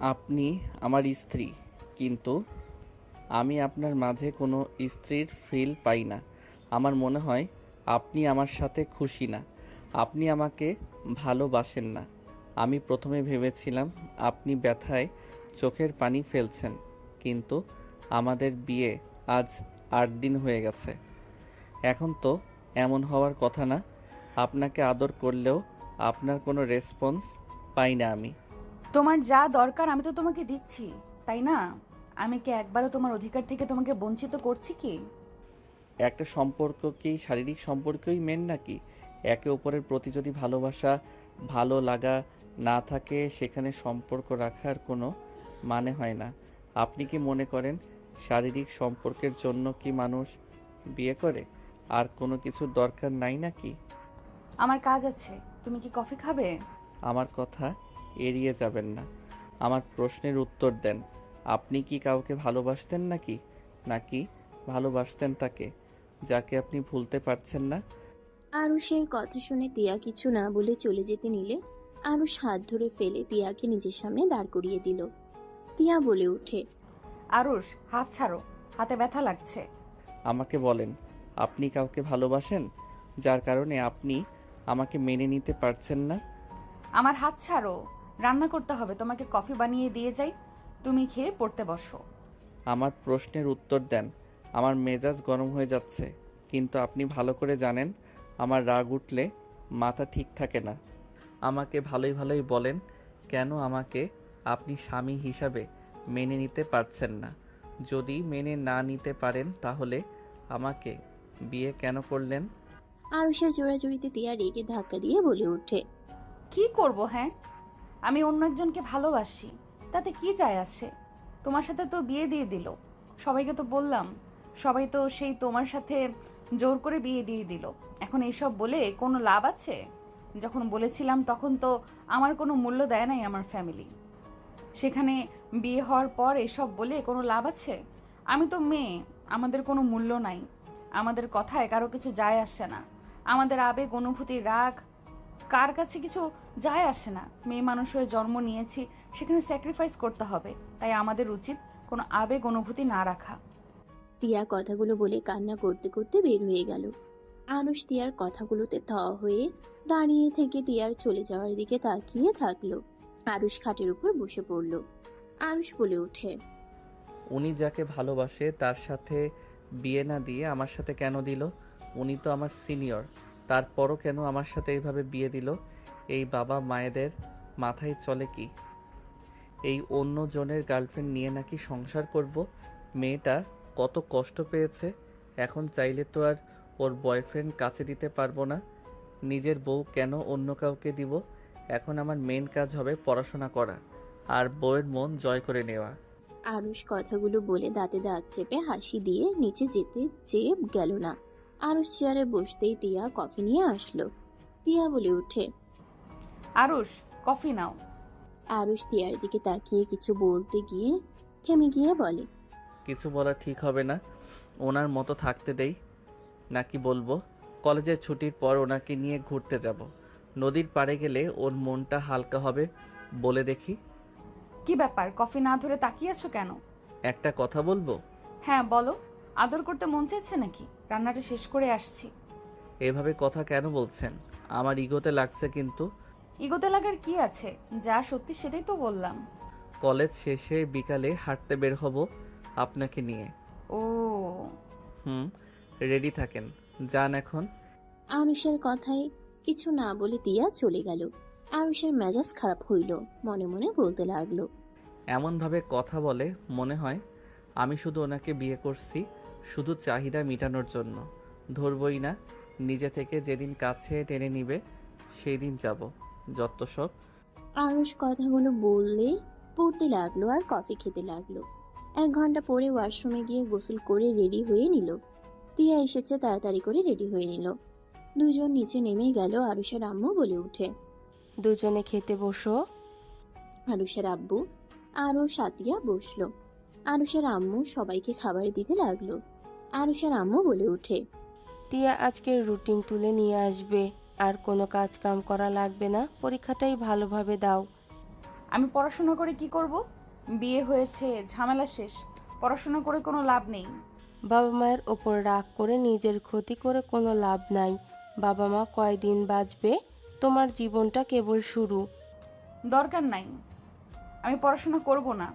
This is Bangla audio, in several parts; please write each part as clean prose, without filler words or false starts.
আপনি আমার স্ত্রী, কিন্তু আমি আপনার মাঝে কোনো স্ত্রীর ফিল পাই না। আমার মনে হয় আপনি আমার সাথে খুশি না। আপনি আমাকে ভালোবাসেন না। আমি প্রথমে ভেবেছিলাম আপনি ব্যথায় চোখের পানি ফেলছেন, কিন্তু আমাদের বিয়ে আজ 8 দিন হয়ে গেছে। এখন তো এমন হওয়ার কথা না। আপনাকে আদর করলেও আপনার কোনো রেসপন্স পাই না আমি। তোমার যা দরকার আমি তো তোমাকে দিচ্ছি, তাই না? আমি কি একবারও তোমার অধিকার থেকে তোমাকে বঞ্চিত করছি কি? একটা সম্পর্ক কি শারীরিক সম্পর্কই মেন নাকি? একে অপরের প্রতি যদি ভালোবাসা, ভালো লাগা না থাকে, সেখানে সম্পর্ক রাখার কোনো মানে হয় না। আপনি কি মনে করেন শারীরিক সম্পর্কের জন্য কি মানুষ বিয়ে করে? আর কোনো কিছুর দরকার নাই নাকি? আমার কাজ আছে, তুমি কি কফি খাবে? আমার কথা এড়িয়ে যাবেন না। আমার প্রশ্নের উত্তর দেন। আপনি কি কাউকে ভালোবাসতেন নাকি? নাকি ভালোবাসতেন তাকে, যাকে আপনি ভুলতে পারছেন না? আরুষের কথা শুনে তিয়া কিছু না বলে চলে যেতে নিলে আরুষ হাত ধরে ফেলে তিয়াকে নিজের সামনে দাঁড় করিয়ে দিল। তিয়া বলে ওঠে, আরুষ, হাত ছাড়ো, হাতে ব্যথা লাগছে। আমাকে বলেন, আপনি কাউকে ভালোবাসেন যার কারণে আপনি আমাকে মেনে নিতে পারছেন না? আমার হাত ছাড়ো। রান্না করতে হবে, তোমাকে কফি বানিয়ে দিয়ে যাই, তুমি খেয়ে পড়তে বসো। আমার প্রশ্নের উত্তর দেন। আমার মেজাজ গরম হয়ে যাচ্ছে, কিন্তু আপনি ভালো করে জানেন আমার রাগ উঠলে মাথা ঠিক থাকে না। আমাকে ভালোই ভালোই বলেন, কেন আমাকে আপনি স্বামী হিসাবে মেনে নিতে পারছেন না? যদি মেনে না নিতে পারেন তাহলে আমাকে বিয়ে কেন করলেন? আরুষের জোড়াজুড়িতে তিয়া রেগে ধাক্কা দিয়ে বলে ওঠে, কি করব? হ্যাঁ, আমি অন্য একজনকে ভালোবাসি, তাতে কি যায় আসে? তোমার সাথে তো বিয়ে দিয়ে দিল, সবাইকে তো বললাম, সবাই তো সেই তোমার সাথে জোর করে বিয়ে দিয়ে দিল। এখন এইসব বলে কোনো লাভ আছে? যখন বলেছিলাম তখন তো আমার কোনো মূল্য দেয় নাই আমার ফ্যামিলি। সেখানে বিয়ে হওয়ার পর এসব বলে কোনো লাভ আছে? আমি তো মেয়ে, আমাদের কোনো মূল্য নাই। আমাদের কথায় কারো কিছু যায় আসে না। আমাদের আবেগ, অনুভূতি, রাগ কার কাছে কিছু যায় আসে না। মেয়ে মানুষ হয়ে জন্ম নিয়েছি, সেখানে স্যাক্রিফাইস করতে হবে। তাই আমাদের উচিত কোনো আবেগ, অনুভূতি না রাখা। তিয়া কথাগুলো বলে কান্না করতে করতে বের হয়ে গেল। আরুষ তিয়ার কথাগুলোতে থ হয়ে দাঁড়িয়ে থেকে তিয়ার চলে যাওয়ার দিকে তাকিয়ে থাকলো। আরুষ খাটের উপর বসে পড়ল। আরুষ বলে ওঠে, উনি যাকে ভালোবাসে তার সাথে বিয়ে না দিয়ে আমার সাথে কেন দিল? উনি তো আমার সিনিয়র, তারপরও কেন আমার সাথে এইভাবে বিয়ে দিল? এই বাবা মায়েদের মাথায় চলে কি এই অন্য জনের গার্লফ্রেন্ড নিয়ে নাকি সংসার করব? মেয়েটা কত কষ্ট পেয়েছে, এখন চাইলে তো আর ওর বয়ফ্রেন্ড কাছে দিতে পারবো না। নিজের বউ কেন অন্য কাউকে দিব? এখন আমার মেন কাজ হবে পড়াশোনা করা আর বউয়ের মন জয় করে নেওয়া। আরুষ কথাগুলো বলে দাঁতে দাঁত চেপে হাসি দিয়ে নিচে যেতে চেয়ে গেল না। আরুষ চেয়ারে বসতেই তিয়া কফি নিয়ে আসলো। তিয়া বলে ওঠে, আরুষ, কফি নাও। আরুষ তিয়ার দিকে তাকিয়ে কিছু বলতে গিয়ে থেমে গিয়ে বলে, কিছু বলা ঠিক হবে না। ওনার মতো থাকতে দেই নাকি বলবো? কলেজের ছুটির পর ওনাকে নিয়ে ঘুরতে যাব। নদীর পাড়ে গেলে ওর মনটা হালকা হবে, বলে দেখি। কি ব্যাপার, কফি না ধরে তাকিয়ে আছো কেন? একটা কথা বলবো? হ্যাঁ বলো। আদর করতে মন চাইছে নাকি? রান্নাটা শেষ করে আসছি। এভাবে কথা কেন বলছেন? আমার ইগোতে লাগছে কিন্তু। ইগোতে লাগার কি আছে? যা সত্যি সেটাই তো বললাম। কলেজ শেষে বিকালে হাঁটতে বের হব আপনাকে নিয়ে। ও, হুম, রেডি থাকেন, যান এখন। আরুষের কথায় কিছু না বলে তিয়া চলে গেল। আরুষের মেজাজ খারাপ হইল, মনে মনে বলতে লাগলো, এমনভাবে কথা বলে মনে হয় আমি শুধু ওনাকে বিয়ে করছি শুধু চাহিদা মেটানোর জন্য। ধরবই না, নিজে থেকে যেদিন কাছে টেনে নিবে সেই দিন যাব। যত সব। আরুষ কথাগুলো বললে পড়তে লাগলো আর কফি খেতে লাগলো। 1 ঘন্টা পরে ওয়াশরুমে গিয়ে গোসল করে রেডি হয়ে নিল। তিয়া এসেছে, তাড়াতাড়ি করে রেডি হয়ে নিল। দুজন নিচে নেমে গেল। আরুষের আম্মু বলে উঠে, দুজনে খেতে বসো। আরুষের আব্বু আরও সাতিয়া বসলো। আরুষের আম্মু সবাইকে খাবার দিতে লাগলো। আরুষের আম্মু বলে উঠে, টিয়া আজকের রুটিন তুলে নিয়ে আসবে, আর কোনো কাজ কাম করা লাগবে না, পরীক্ষাটাই ভালোভাবে দাও। আমি পড়াশোনা করে কি করব? বিয়ে হয়েছে, ঝামেলা শেষ। পড়াশোনা করে কোনো লাভ নেই। বাবা মায়ের ওপর রাগ করে নিজের ক্ষতি করে কোনো লাভ নাই। বাবা মা কয়দিন বাঁচবে? তোমার জীবনটা কেবল শুরু। দরকার নাই, আমি পড়াশোনা করব না।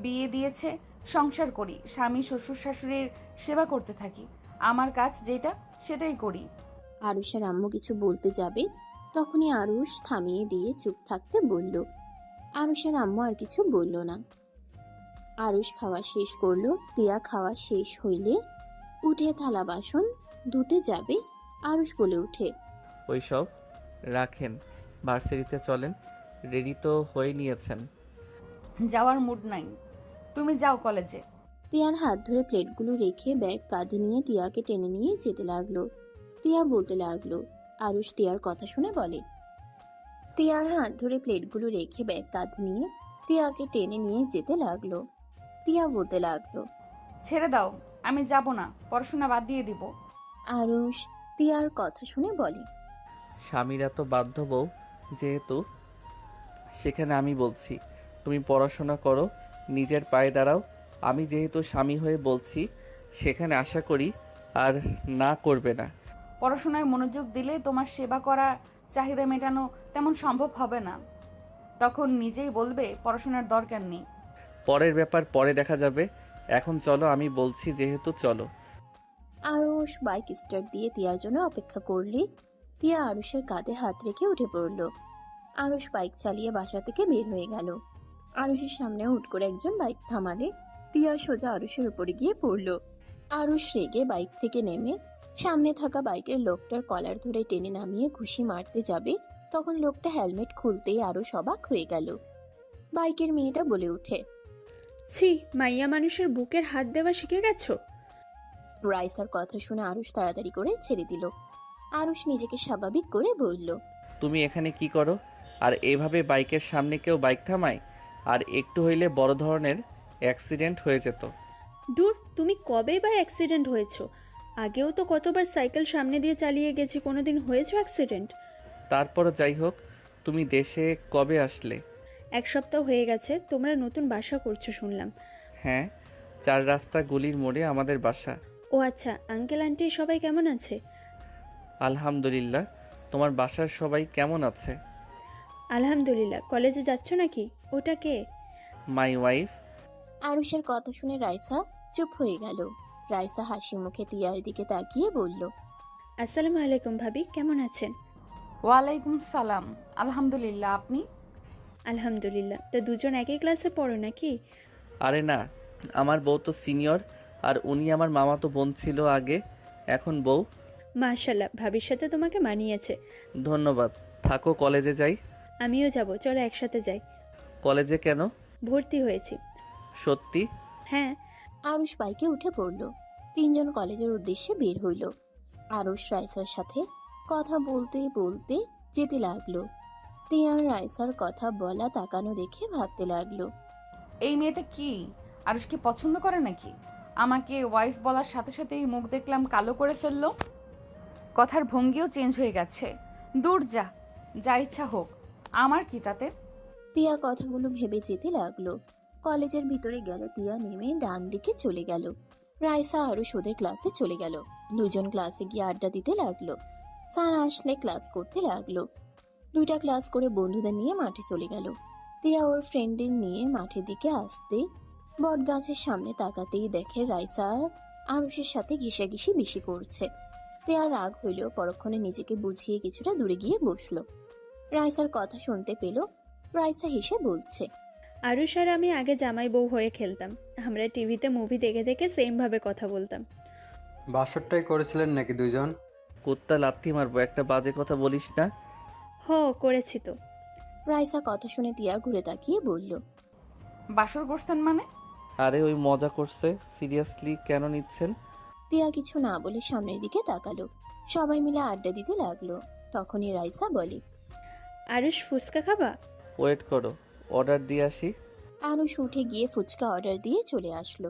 বিয়ে দিয়েছে, সংসার করি, স্বামী শ্বশুর শাশুড়ির সেবা করতে থাকি। আমার কাজ যেটা সেটাই করি। আরুষের আম্মু কিছু বলতে যাবে, তখনই আরুষ থামিয়ে দিয়ে চুপ থাকতে বলল। আরুষের আম্মু আর কিছু বলল না। আরুষ খাওয়া শেষ করলো। তিয়া খাওয়া শেষ হইলে উঠে থালা বাসন ধুতে যাবে। আরুষ বলে উঠে, ওইসব রাখেন, ভার্সিটিতে চলেন। রেডি তো হয়ে নিয়েছেন? যাওয়ার মুড নাই, তুমি যাও কলেজে। তিয়ার হাত ধরে প্লেটগুলো রেখে ব্যাগ কাঁধে নিয়ে তিয়াকে টেনে নিয়ে যেতে লাগলো। তিয়া বলতে লাগলো। আরুষ তিয়ার কথা শুনে বলে। তিয়ার হাত ধরে প্লেটগুলো রেখে ব্যাগ কাঁধে নিয়ে তিয়াকে টেনে নিয়ে যেতে লাগলো। তিয়া বলতে লাগলো। ছেড়ে দাও, আমি যাব না, পড়াশোনা বাদ দিয়ে দিব। আরুষ তিয়ার কথা শুনে বলে। স্বামীরা তো বাধ্য বউ, যেহেতু সেখানে আমি বলছি তুমি পড়াশোনা করো, নিজের পায়ে দাঁড়াও। আমি যেহেতু স্বামী হয়ে বলছি, সেখানে আশা করি আর না করবে না। পড়াশোনায় মনোযোগ দিলে তোমার সেবা করা, চাহিদা মেটানো তেমন সম্ভব হবে না। তখন নিজেই বলবে পড়াশোনার দরকার নেই। পরের ব্যাপার পরে দেখা যাবে, এখন চলো, আমি বলছি যেহেতু চলো। আরুষ বাইক স্টার্ট দিয়ে তিয়ার জন্য অপেক্ষা করলে তিয়া আরুষের কাঁধে হাত রেখে উঠে পড়ল। আরুষ বাইক চালিয়ে বাসা থেকে বের হয়ে গেল। আরুষের সামনে হুট করে একজন বাইক থামালে তিয়া সোজা আরুষের উপরে গিয়ে পড়ল। আরুষ রেগে বাইক থেকে নেমে সামনে থাকা বাইকের লোকটার কলার ধরে টেনে নামিয়ে ঘুষি মারতে যাবে, তখন লোকটা হেলমেট খুলতেই আরুষ অবাক হয়ে গেল। বাইকের মেয়েটা বলে ওঠে, ছি, মাইয়া মানুষের বুকের হাত দেওয়া শিখে গেছো? রাইসার কথা শুনে আরুষ তাড়াতাড়ি করে ছেড়ে দিল। আরুষ নিজেকে স্বাভাবিক করে বলল, তুমি এখানে কি করো? আর এভাবে বাইকের সামনে কেউ বাইক থামায়? আর একটু হইলে বড় ধরনের অ্যাক্সিডেন্ট হয়ে যেত। দূর, তুমি কবে বা অ্যাক্সিডেন্ট হয়েছো? আগেও তো কতবার সাইকেল সামনে দিয়ে চালিয়ে গেছি, কোনোদিন হয়েছে অ্যাক্সিডেন্ট? তারপরও যাই হোক, তুমি দেশে কবে আসলে? 1 সপ্তাহ হয়ে গেছে। তোমরা নতুন বাসা করছো শুনলাম। হ্যাঁ, 4 রাস্তা গলির মোড়ে আমাদের বাসা। ও আচ্ছা, আঙ্কেল আন্টি সবাই কেমন আছে? আলহামদুলিল্লাহ। তোমার বাসার সবাই কেমন আছে? আলহামদুলিল্লাহ। কলেজে যাচ্ছ নাকি? ওটা কে? My wife. আরুষের কথা শুনে রাইসা চুপ হয়ে গেল। রাইসা হাসি মুখে তিয়ার দিকে তাকিয়ে বলল, আসসালামু আলাইকুম ভাবি, কেমন আছেন? ওয়ালাইকুম সালাম, আলহামদুলিল্লাহ। আপনি? আলহামদুলিল্লাহ। তা দুজন একই ক্লাসে পড়ো নাকি? আরে না, আমার বউ তো সিনিয়র, আর উনি আমার মামাতো বোন ছিল আগে, এখন বউ। মাশাল্লাহ, ভাবির সাথে তোমাকে মানিয়েছে। ধন্যবাদ। থাকো, কলেজে যাই। আমিও যাব, চলো একসাথে যাই। কলেজে কেন? ভর্তি হয়েছি। সত্যি? হ্যাঁ। আরুষ বাইকে উঠে পড়ল। তিনজন কলেজের উদ্দেশ্যে বের হইল। আরুষ রাইসার সাথে কথা বলতে বলতে যেতে লাগলো। তিয়া রাইসার কথা বলা তাকানো দেখে ভাবতে লাগলো, এই মেয়েটা কি আরুষকে পছন্দ করে নাকি? আমাকে ওয়াইফ বলার সাথে সাথেই মুখ দেখলাম কালো করে ফেললো। কথার ভঙ্গিও চেঞ্জ হয়ে গেছে। দূর যা, যা ইচ্ছা হোক, আমার কি তাতে? তিয়া কথাগুলো ভেবে যেতে লাগলো। কলেজের ভিতরে গেলে তিয়া নেমে ডান দিকে চলে গেল। রাইসা আরুষ ওদের ক্লাসে চলে গেল। দুজন ক্লাসে গিয়ে আড্ডা দিতে লাগলো। স্যার আসলে ক্লাস করতে লাগলো। 2টা ক্লাস করে বন্ধুদের নিয়ে মাঠে চলে গেল। তিয়া ওর ফ্রেন্ডদের নিয়ে মাঠের দিকে আসতে বট গাছের সামনে তাকাতেই দেখে রাইসা আরুষের সাথে ঘিসাঘিসি বেশি করছে। তিয়া রাগ হইলেও পরক্ষণে নিজেকে বুঝিয়ে কিছুটা দূরে গিয়ে বসলো। রাইসার কথা শুনতে পেল। রাইসা হেসে বলছে, আরুষ আর আমি আগে জামাই বউ হয়ে খেলতাম। আমরা টিভিতে মুভি দেখে দেখে সেম ভাবে কথা বলতাম। বাসরটাই করেছিলেন নাকি দুইজন? কুত্তা লাথি মারবো, একটা বাজে কথা বলিস না। করেছি তো। রাইসা কথা শুনে তিয়া ঘুরে তাকিয়ে বলল, বাসর করছেন মানে? আরে ওই মজা করছে, সিরিয়াসলি কেন নিচ্ছেন? তিয়া কিছু না বলে সামনের দিকে তাকালো। সবাই মিলে আড্ডা দিতে লাগলো। তখনই রাইসা বলে, আরুষ, ফুচকা খাবা? ওয়েট করো, অর্ডার দিয়ে আসি। আরুষ উঠে গিয়ে ফুচকা অর্ডার দিয়ে চলে আসলো।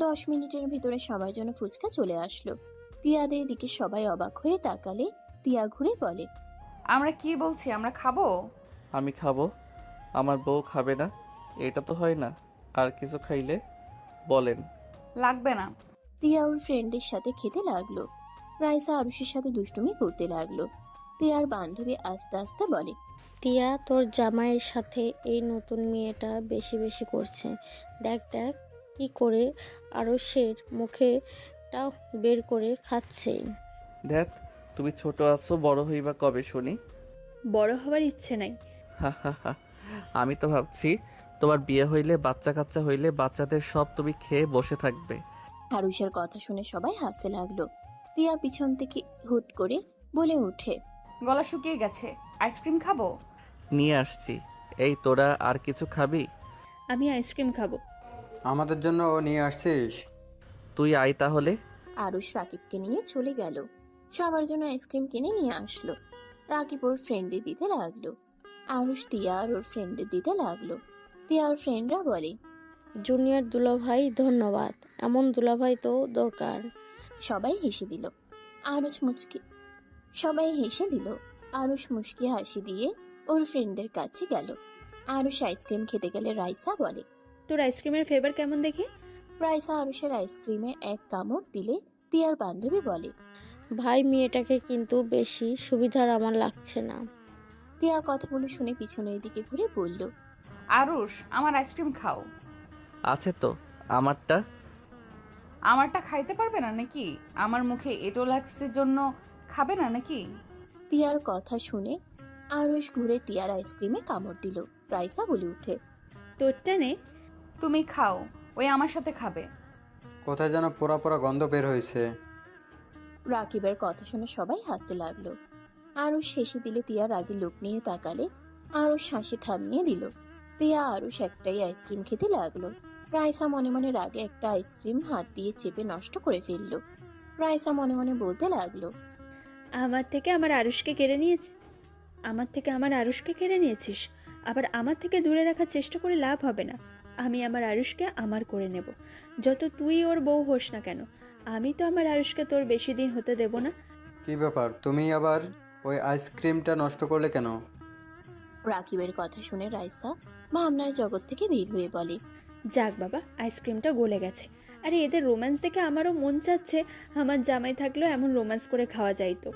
10 মিনিটের ভিতরে সবার জন্য ফুচকা চলে আসলো। তিয়াদের দিকে সবাই অবাক হয়ে তাকালে তিয়া ঘুরে বলে, আমরা কি বলছি, আমরা খাবো? আমি খাবো। আমার বউ খাবে না, এটা তো হয় না। আর কিছু খাইলে বলেন। লাগবে না। তিয়া ওর ফ্রেন্ডের সাথে খেতে লাগলো। রাইসা আরুষের সাথে দুষ্টুমি করতে লাগলো। তিয়ার বান্ধবী আস্তে আস্তে বলে, টিয়া, তোর জামাইয়ের সাথে এই নতুন মেয়েটা বেশি বেশি করছে। দেখ দেখ কি করে আরশের মুখেটা বের করে খাচ্ছে। ধ্যাত, তুমি ছোট আছো, বড় হইবা কবে শুনি? বড় হওয়ার ইচ্ছে নাই। হা হা হা। আমি তো ভাবছি তোমার বিয়ে হইলে, বাচ্চা কাচ্চা হইলে বাচ্চাদের সব তুমি খেয়ে বসে থাকবে। আরুষের কথা শুনে সবাই হাসতে লাগলো। তিয়া পিছন থেকে হুট করে বলে ওঠে, গলা শুকিয়ে গেছে, আইসক্রিম খাবো? নিয়ে আসছি। এই তোরা আর কিছু খাবি? আমি আইসক্রিম খাবো। আমাদের জন্য নিয়ে আসছিস? তুই আয় তাহলে। আরুষ রাকিবকে নিয়ে চলে গেল। সবার জন্য আইসক্রিম কিনে নিয়ে আসলো। রাকিব ওর ফ্রেন্ডে দিতে লাগলো। আরুষ তিয়া আর ওর ফ্রেন্ডে দিতে লাগলো। তিয়া ওর ফ্রেন্ডরা বলে, জুনিয়র দুলাভাই ধন্যবাদ, এমন দুলাভাই তো দরকার। সবাই হেসে দিল। আরুষ মুচকি সবাই হেসে দিল। আরুষ মুচকি হাসি দিয়ে ওর ফ্রেন্ডদের কাছে গেল। আরুষ আইসক্রিম খেতে গেলে রাইসা বলে, তোর আইসক্রিমের ফ্লেভার কেমন দেখি? রাইসা আরুষের আইসক্রিমে এক কামড় দিলে তিয়ার বান্ধবী বলে, ভাই, মেয়েটাকে কিন্তু বেশি সুবিধার আমার লাগছে না। তিয়া কথাগুলো শুনে পিছনের দিকে ঘুরে বলল, আরুষ, আমার আইসক্রিম খাও। আছে তো আমারটা। আমারটা খাইতে পারবে না নাকি? আমার মুখে এটো লাগছে জন্য খাবে না নাকি? তিয়ার কথা শুনে আরুষ ঘুরে তিয়ার আইসক্রিমে কামড় দিল। রাইসা বলে উঠে, তোরটা নে। তুমি খাও, ওই আমার সাথে খাবে। কোথায় যেন পোড়া পোড়া গন্ধ বের হয়েছে। রাকিবের কথা শুনে সবাই হাসতে লাগলো। আরুষ হেসে দিলে তিয়া রাগী লোক নিয়ে তাকালে আরুষ হাসি থামিয়ে দিল। তিয়া আরুষ একটাই আইসক্রিম খেতে লাগলো। রাইসা মনে মনে রাগে একটা আইসক্রিম হাত দিয়ে চেপে নষ্ট করে ফেললো। রাইসা মনে মনে বলতে লাগলো, আমার থেকে আমার আরুষকে কেড়ে নিয়েছিস। আবার আমার থেকে দূরে রাখার চেষ্টা করে লাভ হবে না। আমি আমার আরুষকে আমার করে নেব। যত তুই ওর বউ হোস না কেন, আমি তো আমার আরুষকে তোর বেশি দিন হতে দেব না। কি ব্যাপার, তুমি আবার ওই আইসক্রিমটা নষ্ট করলে কেন? রাকিবের কথা শুনে রাইসা ভাবনার জগৎ থেকে বের হয়ে বলে, যাক বাবা, আইসক্রিমটা গলে গেছে। আরে এদের রোম্যান্স দেখে আমারও মন চাচ্ছে আমার জামাই থাকলেও এমন রোম্যান্স করে খাওয়া যাইতো।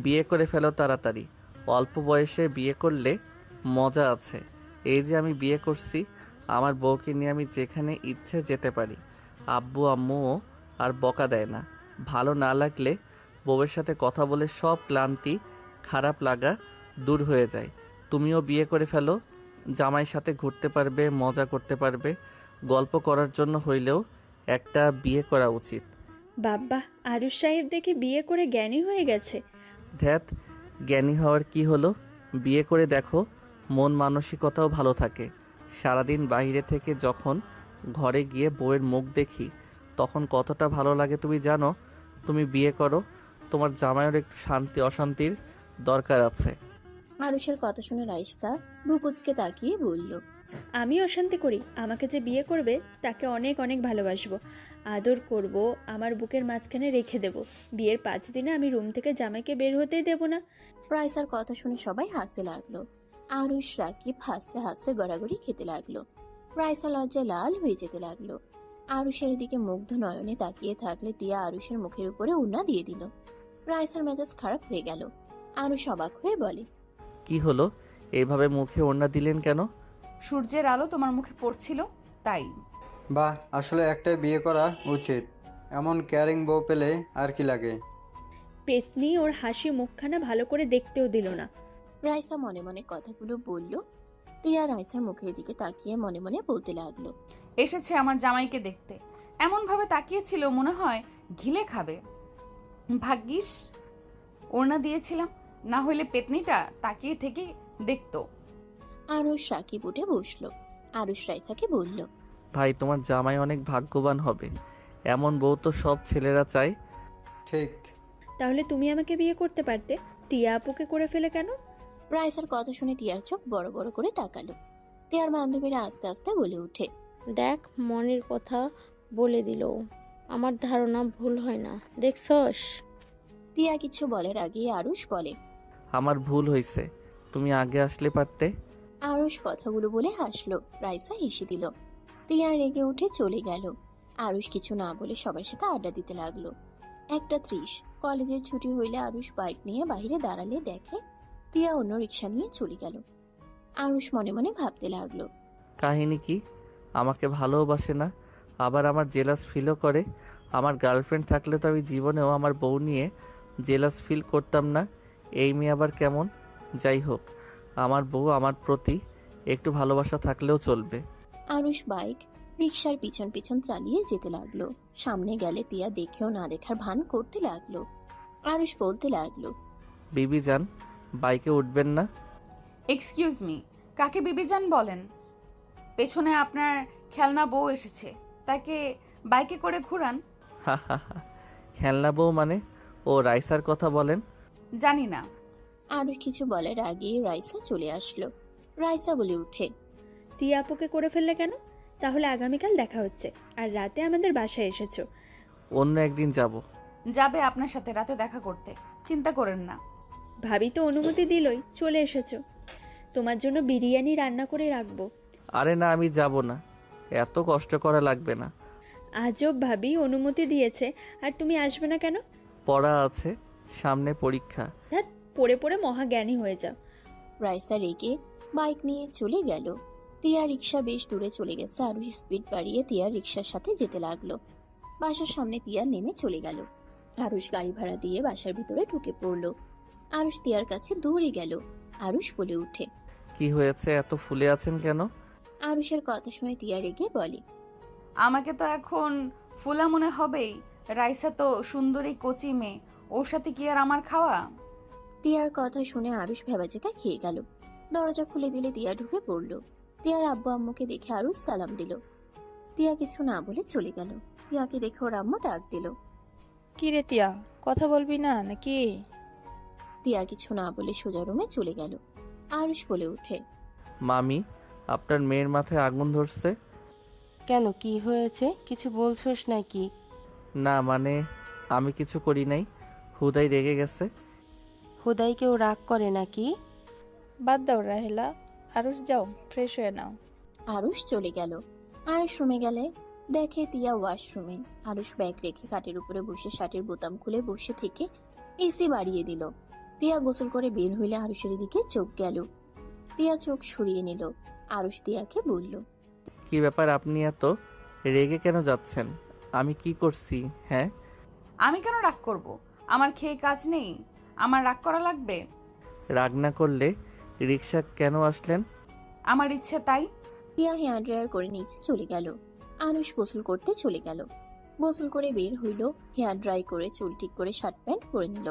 বিয়ে করে ফেলো তাড়াতাড়ি। অল্প বয়সে বিয়ে করলে মজা আছে। এই যে আমি বিয়ে করছি, আমার বউকে নিয়ে আমি যেখানে ইচ্ছে যেতে পারি। আব্বু আম্মুও আর বকা দেয় না। ভালো না লাগলে বউয়ের সাথে কথা বলে সব ক্লান্তি, খারাপ লাগা দূর হয়ে যায়। তুমিও বিয়ে করে ফেলো, জামাইয়ের সাথে ঘুরতে পারবে, মজা করতে পারবে। গল্প করার জন্য হইলেও একটা বিয়ে করা উচিত। বাবা, আরুষ সাহেব দেখে বিয়ে করে জ্ঞানী হয়ে গেছে। ধ্যাত, জ্ঞানী হওয়ার কি হলো? বিয়ে করে দেখো, মন মানসিকতাও ভালো থাকে। সারাদিন বাইরে থেকে যখন ঘরে গিয়ে বউয়ের মুখ দেখি, তখন কতটা ভালো লাগে তুমি জানো? তুমি বিয়ে করো, তোমার জামাইয়ের একটু শান্তি অশান্তির দরকার আছে। আরুষের কথা শুনে রাইসা ভ্রুকুচকে তাকিয়ে বলল, আমি অশান্তি করি? আমাকে যে বিয়ে করবে তাকে অনেক অনেক ভালোবাসবো, আদর করব, আমার বুকের মাঝখানে রেখে দেব। বিয়ের 5 দিনে আমি রুম থেকে জামাইকে বের হতেই দেব না। রাইসার কথা শুনে সবাই হাসতে লাগলো। আরুষ রাকিব হাসতে হাসতে গড়াগড়ি খেতে লাগলো। রাইসা লজ্জায় লাল হয়ে যেতে লাগলো। আরুষের দিকে মুগ্ধ নয়নে তাকিয়ে থাকলে তিয়া আরুষের মুখের উপরে উন্না দিয়ে দিল। রাইসার মেজাজ খারাপ হয়ে গেল। আরুষ অবাক হয়ে বলে, কি হলো? এইভাবে মুখে ওড়না দিলেন কেন? সূর্যের আলো তোমার মুখে পড়ছিল তাই। বাহ, আসলে একটাই বিয়ে করা উচিত। এমন কেয়ারিং বউ পেলে আর কি লাগে। পেতনি ওর হাসি মুখখানা ভালো করে দেখতেও দিল না। রাইসা মনে মনে কথাগুলো বলল। তিয়া রাইসার মুখের দিকে তাকিয়ে মনে মনে বলতে লাগলো, এসেছে আমার জামাইকে দেখতে, এমন ভাবে তাকিয়েছিল মনে হয় ঘিলে খাবে। ভাগ্যিস ওড়না দিয়েছিলাম, না হইলে পেতনিটা তাকিয়ে থেকে দেখতো। আরুষ রাকিব উঠে বসলো। আরুষ রাইসাকে বলল, ভাই, তোমার জামাই অনেক ভাগ্যবান হবে। এমন বউ তো সব ছেলেরা চায়। ঠিক। তাহলে তুমি আমাকে বিয়ে করতে পারতে, টিয়া আপুকে করে ফেলে কেন? রাইসার কথা শুনে তিয়ার চোখ বড় বড় করে তাকালো। তিয়ার বান্ধবীরা আস্তে আস্তে বলে উঠে, দেখ, মনের কথা বলে দিল। আমার ধারণা ভুল হয় না, দেখছস? তিয়া কিছু বলার আগে আরুষ বলে, আমার ভুল হয়েছে, তুমি আগে আসলে পারতে। আরুষ কথাগুলো বলে হাসলো। রাইসা হেসে দিল। তিয়া রেগে উঠে চলে গেল। আরুষ কিছু না বলে সবার সাথে আড্ডা দিতে লাগলো। 1:30 কলেজের ছুটি হইলে আরুষ বাইক নিয়ে বাইরে দাঁড়ালে দেখে তিয়া অন্য রিক্সা নিয়ে চলে গেল। আরুষ মনে মনে ভাবতে লাগলো, কাহিনী কি? আমাকে ভালোবাসে না, আবার আমার জেলাস ফিলও করে। আমার গার্লফ্রেন্ড থাকলে তো আমি জীবনেও আমার বউ নিয়ে জেলাস ফিল করতাম না। এই মেয়ে আবার কেমন? যাই হোক, আমার বউ আমার প্রতি একটু ভালোবাসা থাকলেও চলবে। আরুষ বাইক রিক্সার পিছন পিছন চালিয়ে যেতে লাগলো। সামনে গেলে তিয়া দেখেও না দেখার ভান করতে লাগলো। আরুষ বলতে লাগলো, বিবি যান, বাইকে উঠবেন না? এক্সকিউজ মি, কাকে বিবিজান বলেন? পেছনে আপনার খেলনা বউ এসেছে, তাকে বাইকে করে ঘুরান। হা হা হা, খেলনা বউ মানে? ও রাইসার কথা বলেন? জানি না। আরুষ কিছু বলার আগেই রাইসা চলে আসলো। রাইসা বলে উঠে, তিয়া আপুকে করে ফেললে কেন? তাহলে আগামীকাল দেখা হচ্ছে, আর রাতে আমাদের বাসায় এসেছো। অন্য একদিন যাব। যাবে আপনার সাথে রাতে দেখা করতে, চিন্তা করেন না। ভাবি তো অনুমতি দিলই, চলে এসেছো। তোমার জন্য বিরিয়ানি রান্না করে রাখবো। আরে না, আমি যাব না, এত কষ্ট করা লাগবে না। আজব, ভাবি অনুমতি দিয়েছে আর তুমি আসবে না কেন? পড়া আছে, সামনে পরীক্ষা। ধ্যাৎ, পড়ে পড়ে মহাজ্ঞানী হয়ে যাও। রাইসা রেগে বাইক নিয়ে চলে গেল। তিয়া রিক্সা বেশ দূরে চলে গেছে। আরুষ স্পিড বাড়িয়ে তিয়ার রিক্সার সাথে যেতে লাগলো। বাসার সামনে তিয়া নেমে চলে গেল। আরুষ গাড়ি ভাড়া দিয়ে বাসার ভিতরে ঢুকে পড়লো। আরুষ তিয়ার কাছে দৌড়ে গেল। আরুষ বলে উঠে, কি হয়েছে, এত ফুলে আছেন কেন? আরুষের কথা শুনে তিয়া রেগে বলে, আমাকে তো এখন ফুলা মনে হবেই। রাইসা তো সুন্দরী কচি মেয়ে, ওর সাথে কি আর আমার খাওয়া? তিয়ার কথা শুনে আরুষ ভেবাচেকা খেয়ে গেল। দরজা খুলে দিলে তিয়া ঢুকে পড়লো। তিয়ার আব্বু আম্মুকে দেখে আরুষ সালাম দিল। তিয়া কিছু না বলে চলে গেল। তিয়াকে দেখে ওর আম্মু ডাক দিল। কি রে তিয়া, কথা বলবি না নাকি? তিয়া কিছু না বলে সোজা রুমে চলে গেল। আরুষ বলে উঠে, মামি, আপনার মেয়ের মাথায় আগুন ধরছে। কেন, কি হয়েছে? কিছু বলছোস নাকি? না মানে, আমি কিছু করি নাই, হুদাই রেগে গেছে। হুদাই কেউ রাগ করে নাকি? বাদ দাও রাহেলা, আরুষ যাও ফ্রেশ হয়ে নাও। আরুষ চলে গেল। আরুষ রুমে গেলে দেখে তিয়া ওয়াশরুমে। আরুষ ব্যাগ রেখে খাটের উপরে বসে শার্টের বোতাম খুলে বসে থেকে এসি বাড়িয়ে দিল। তিয়া গোসল করে বের হইলে আরুষের দিকে চোখ গেল। তিয়া চোখ সরিয়ে নিল। আরুষ তিয়াকে বলল, কি ব্যাপার, আপনি এত রেগে কেন যাচ্ছেন? আমি কি করছি? হ্যাঁ, আমি কেন রাগ করব? আমার খেয়ে কাজ নেই, আমার রাগ করা লাগবে? রাগ না করলে রিক্সা কেন আসলেন? আমার ইচ্ছে তাই। তিয়া হেয়ার ড্রায়ার করে নিচে চলে গেল। আরুষ গোসল করতে চলে গেল। গোসল করে বের হইল, হেয়ার ড্রাই করে চুল ঠিক করে শার্ট প্যান্ট পরে নিল।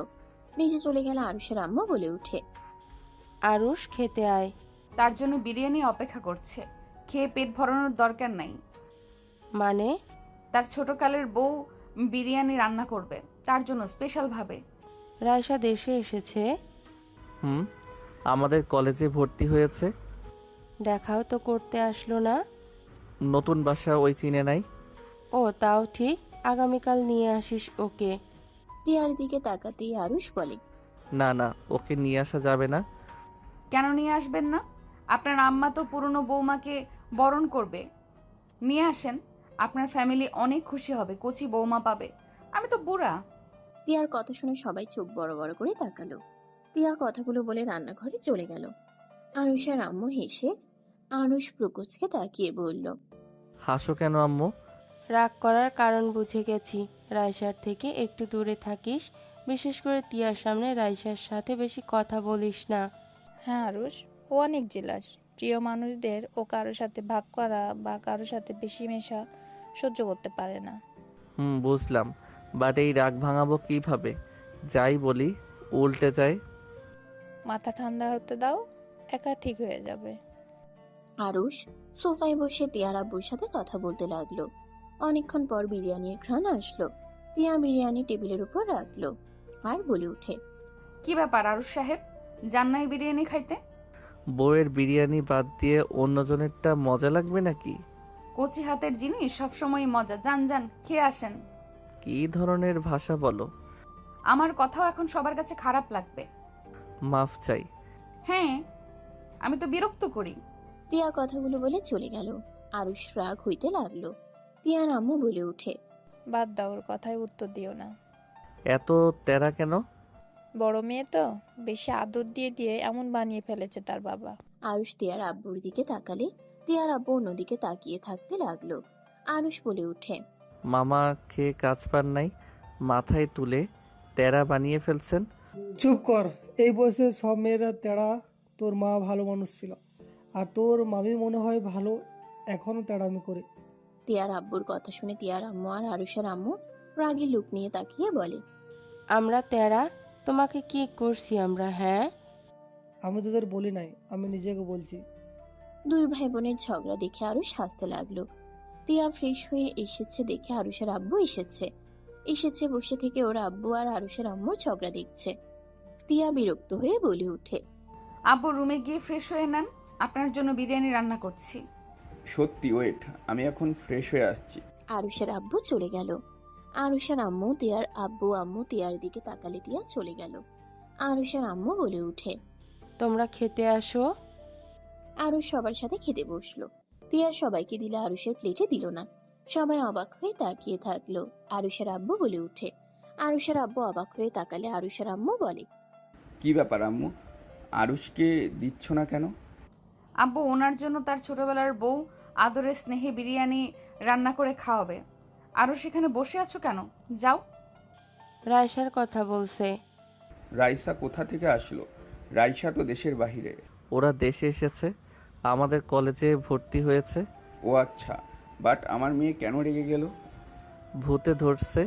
নিচে চলে গেল। আরুষের আম্মু বলে উঠে, আরুষ খেতে আয়। তার জন্য বিরিয়ানি অপেক্ষা করছে, খেয়ে পেট ভরানোর দরকার নাই। মানে? তার ছোটকালের বউ বিরিয়ানি রান্না করবে, তার জন্য স্পেশাল ভাবে। রায়সা দেশে এসেছে? আমাদের কলেজে ভর্তি হয়েছে। দেখাও তো করতে আসলো না। নতুন বাসা ওই চিনে নাই। ও তাও ঠিক, আগামীকাল নিয়ে আসিস ওকে। তিয়ার দিকে তাকাতেই আরুষ বলে, না না, ওকে নিয়ে আসা যাবে না। কেন নিয়ে আসবেন না? আপনার আম্মা তো পুরনো বৌমাকে বরণ করবে, নিয়ে আসেন। আপনার ফ্যামিলি অনেক খুশি হবে, কচি বৌমা পাবে। আমি তো বুড়া। তিয়ার কথা শুনে সবাই চোখ বড় বড় করে তাকালো। তিয়া কথাগুলো বলে রান্নাঘরে চলে গেল। আরুষের আম্মু হেসে আরুষ প্রকোচকে তাকিয়ে বলল, হাসো কেন আম্মু? রাগ করার কারণ বুঝে গেছি। রায়সার থেকে একটু দূরে থাকিস, বিশেষ করে তিয়ার সামনে রায়সার সাথে বেশি কথা বলিস না। হ্যাঁ আরুষ, ও অনেক জেলাস। প্রিয় মানুষদের ও কারোর সাথে ভাগ করা বা কারোর সাথে বেশি মেশা সহ্য করতে পারে না। বুঝলাম, বাট এই রাগ ভাঙাবো কিভাবে? যাই বলি উল্টে যায়। মাথা ঠান্ডা হতে দাও, একা ঠিক হয়ে যাবে। আরুষ সোফায় বসে তিয়ার আব্বুর সাথে কথা বলতে লাগলো। অনেকক্ষণ পর বিরিয়ানির ঘ্রাণ আসলো। তিয়া বিরিয়ানি টেবিলের উপর রাখলো আর বলে উঠে, কি ব্যাপার আরুষ সাহেব, যান নাই বিরিয়ানি খাইতে? বউয়ের বিরিয়ানি বাদ দিয়ে অন্যজনেরটা মজা লাগবে নাকি? কচি হাতের জিনিস সবসময় মজা, যান যান খেয়ে আসেন। কি ধরনের ভাষা বলো? আমার কথাও এখন সবার কাছে খারাপ লাগবে। মাফ চাই। হ্যাঁ, আমি তো বিরক্ত করি। তিয়া কথাগুলো বলে চলে গেল। আরুষ রাগ হইতে লাগলো। তিয়ার আম্মু বলে উঠে, বাদ দাও, ওর কথায় উত্তর দিও না। এত তেরা কেন? বড় মেয়ে তো, বেশি আদর দিয়ে দিয়ে এমন বানিয়ে ফেলেছে তার বাবা। আরুষ তিয়ার আব্বুর দিকে তাকালে তিয়ার আব্বু অন্যদিকে তাকিয়ে থাকতে লাগলো। আরুষ বলে উঠে, মামা খেয়ে কাজ পান নাই, মাথায় তুলে তেরা বানিয়ে ফেলছেন। চুপ কর। এই বয়সে সব মেয়েরা তেড়া। তোর মা ভালো মানুষ ছিল, আর তোর মামি মনে হয় ভালো, এখনো তেড়ামি করে। তিয়ার আব্বুর কথা শুনে তিয়ার আম্মু আর আরুষের আম্মু রাগী লুক নিয়ে তাকিয়ে বলে, আমরা তেরা? তোমাকে কি করছি আমরা? হ্যাঁ, আমি তোদের বলি নাই, আমি নিজেকে বলছি। দুই ভাই বোনের ঝগড়া দেখে আরুষ হাসতে লাগলো। তিয়া ফ্রেশ হয়ে এসেছে দেখে আরুষের আব্বু এসেছে বসে থেকে ওর আব্বু আর আরুষের আম্মুর ঝগড়া দেখছে। তিয়া বিরক্ত হয়ে বলে উঠে, আব্বু রুমে গিয়ে ফ্রেশ হয়ে নেন, আপনার জন্য বিরিয়ানি রান্না করছি। সত্যি, ওয়েট, আমি এখন ফ্রেশ হয়ে আসছি। আরুষের আব্বু চলে গেল। আরুষের আম্মু তিয়ার আম্মু তিয়ার দিকে তাকালে তিয়া চলে গেল। আরুষের আম্মু বলে উঠে, তোমরা খেতে আসো। আরুষ সবার সাথে খেতে বসলো। তিয়া সবাইকে দিলে আরুষের প্লেটে দিল না। সবাই অবাক হয়ে তাকিয়ে থাকলো। আরুষের আব্বু বলে উঠে। আরুষের আব্বু অবাক হয়ে তাকালে আরুষের আম্মু বলে, কি ব্যাপার আম্মু, আরুষকে দিচ্ছ না কেন? আব্বু ওনার জন্য তার ছোটবেলার বউ আদরে স্নেহে বিরিয়ানি রান্না করে খাওয়াবে। আরও সেখানে বসে আছো কেন? যাও। রায়সার কথা বলছে। রাইসা কোথা থেকে আসলো? রাইসা তো দেশের বাহিরে। ওরা দেশে এসেছে, আমাদের কলেজে ভর্তি হয়েছে। ও আচ্ছা, বাট আমার মেয়ে কেন রেগে গেল? ভূতে ধরছে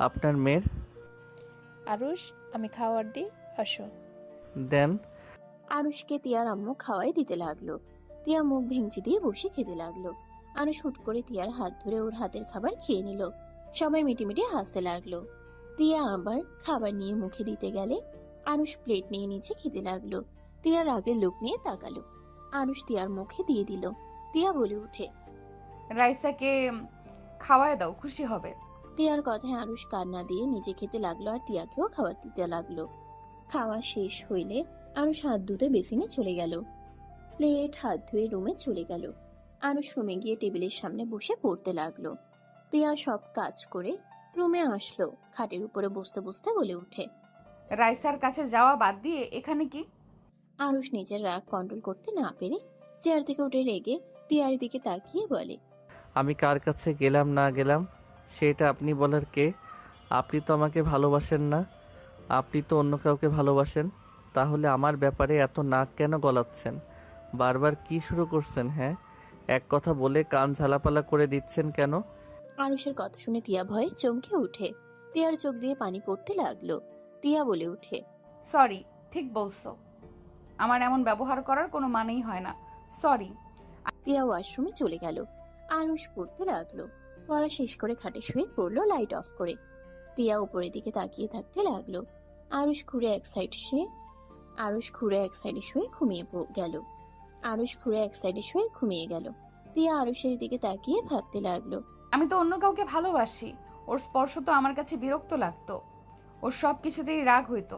আপনার মেয়ের। আরুষ, আমি খাওয়ার দিই, আসো। দেন। আরুষকে তিয়ার আম্মু খাওয়াই দিতে লাগলো। তিয়া মুখ ভেঙচি দিয়ে বসে খেতে লাগলো। আরুষ হুট করে তিয়ার হাত ধরে ওর হাতের খাবার খেয়ে নিল। সবাই মিটিমিটি হাসতে লাগলো। তিয়া আবার খাবার নিয়ে মুখে দিতে গেলে আরুষ প্লেট নিয়ে নিচে খেতে লাগলো। তিয়ার আগের লোক নিয়ে তাকালো। আরুষ তিয়ার মুখে দিয়ে দিল। তিয়া বলে উঠে, রাইসাকে খাওয়ায় দাও, খুশি হবে। তিয়ার কথায় আরুষ কান্না দিয়ে নিজে খেতে লাগলো আর তিয়াকেও খাবার দিতে লাগলো। খাওয়া শেষ হইলে আরুষ হাত ধুতে বেসিনে চলে গেল। প্লেট হাত ধুয়ে রুমে চলে গেল। আরুষ রুমে গিয়ে টেবিলের সামনে বসে পড়তে লাগলো। তিয়া সব কাজ করে রুমে আসলো। খাটের উপরে বসতে বসতে বলে উঠে, রাইসার কাছে যাওয়া বাদ দিয়ে এখানে কি? আরুষ নিজের রাগ কন্ট্রোল করতে না পেরে চেয়ার থেকে উঠে রেগে তিয়ার দিকে তাকিয়ে বলে, আমি কার কাছে গেলাম না গেলাম সেটা আপনি বলার কে? আপনি তো আমাকে ভালোবাসেন না, আপনি তো অন্য কাউকে ভালোবাসেন। তাহলে আমার ব্যাপারে এত নাক কেন গলাচ্ছেন? বারবার কি শুরু করছেন? হ্যাঁ, এক কথা বলে কান ঝালাপালা করে দিচ্ছেন কেন? আরুষের কথা শুনে তিয়া ভয়ে চমকে উঠে। তিয়ার চোখ দিয়ে পানি পড়তে লাগলো। তিয়া বলে উঠে, সরি, ঠিক বলছো, আমার এমন ব্যবহার করার কোনো মানেই হয় না, সরি। তিয়া ওয়াশরুমে চলে গেল। আরুষ পড়তে লাগলো। পড়া শেষ করে খাটে শুয়ে পড়লো লাইট অফ করে। তিয়া উপরের দিকে তাকিয়ে থাকতে লাগলো। আরুষ ঘুরে এক সাইডে শুয়ে ঘুমিয়ে গেল। তিয়া আরুষের দিকে তাকিয়ে ভাবতে লাগলো, আমি তো অন্য কাউকে ভালোবাসি, ওর স্পর্শ তো আমার কাছে বিরক্ত লাগতো, ওর সব কিছুতেই রাগ হইতো।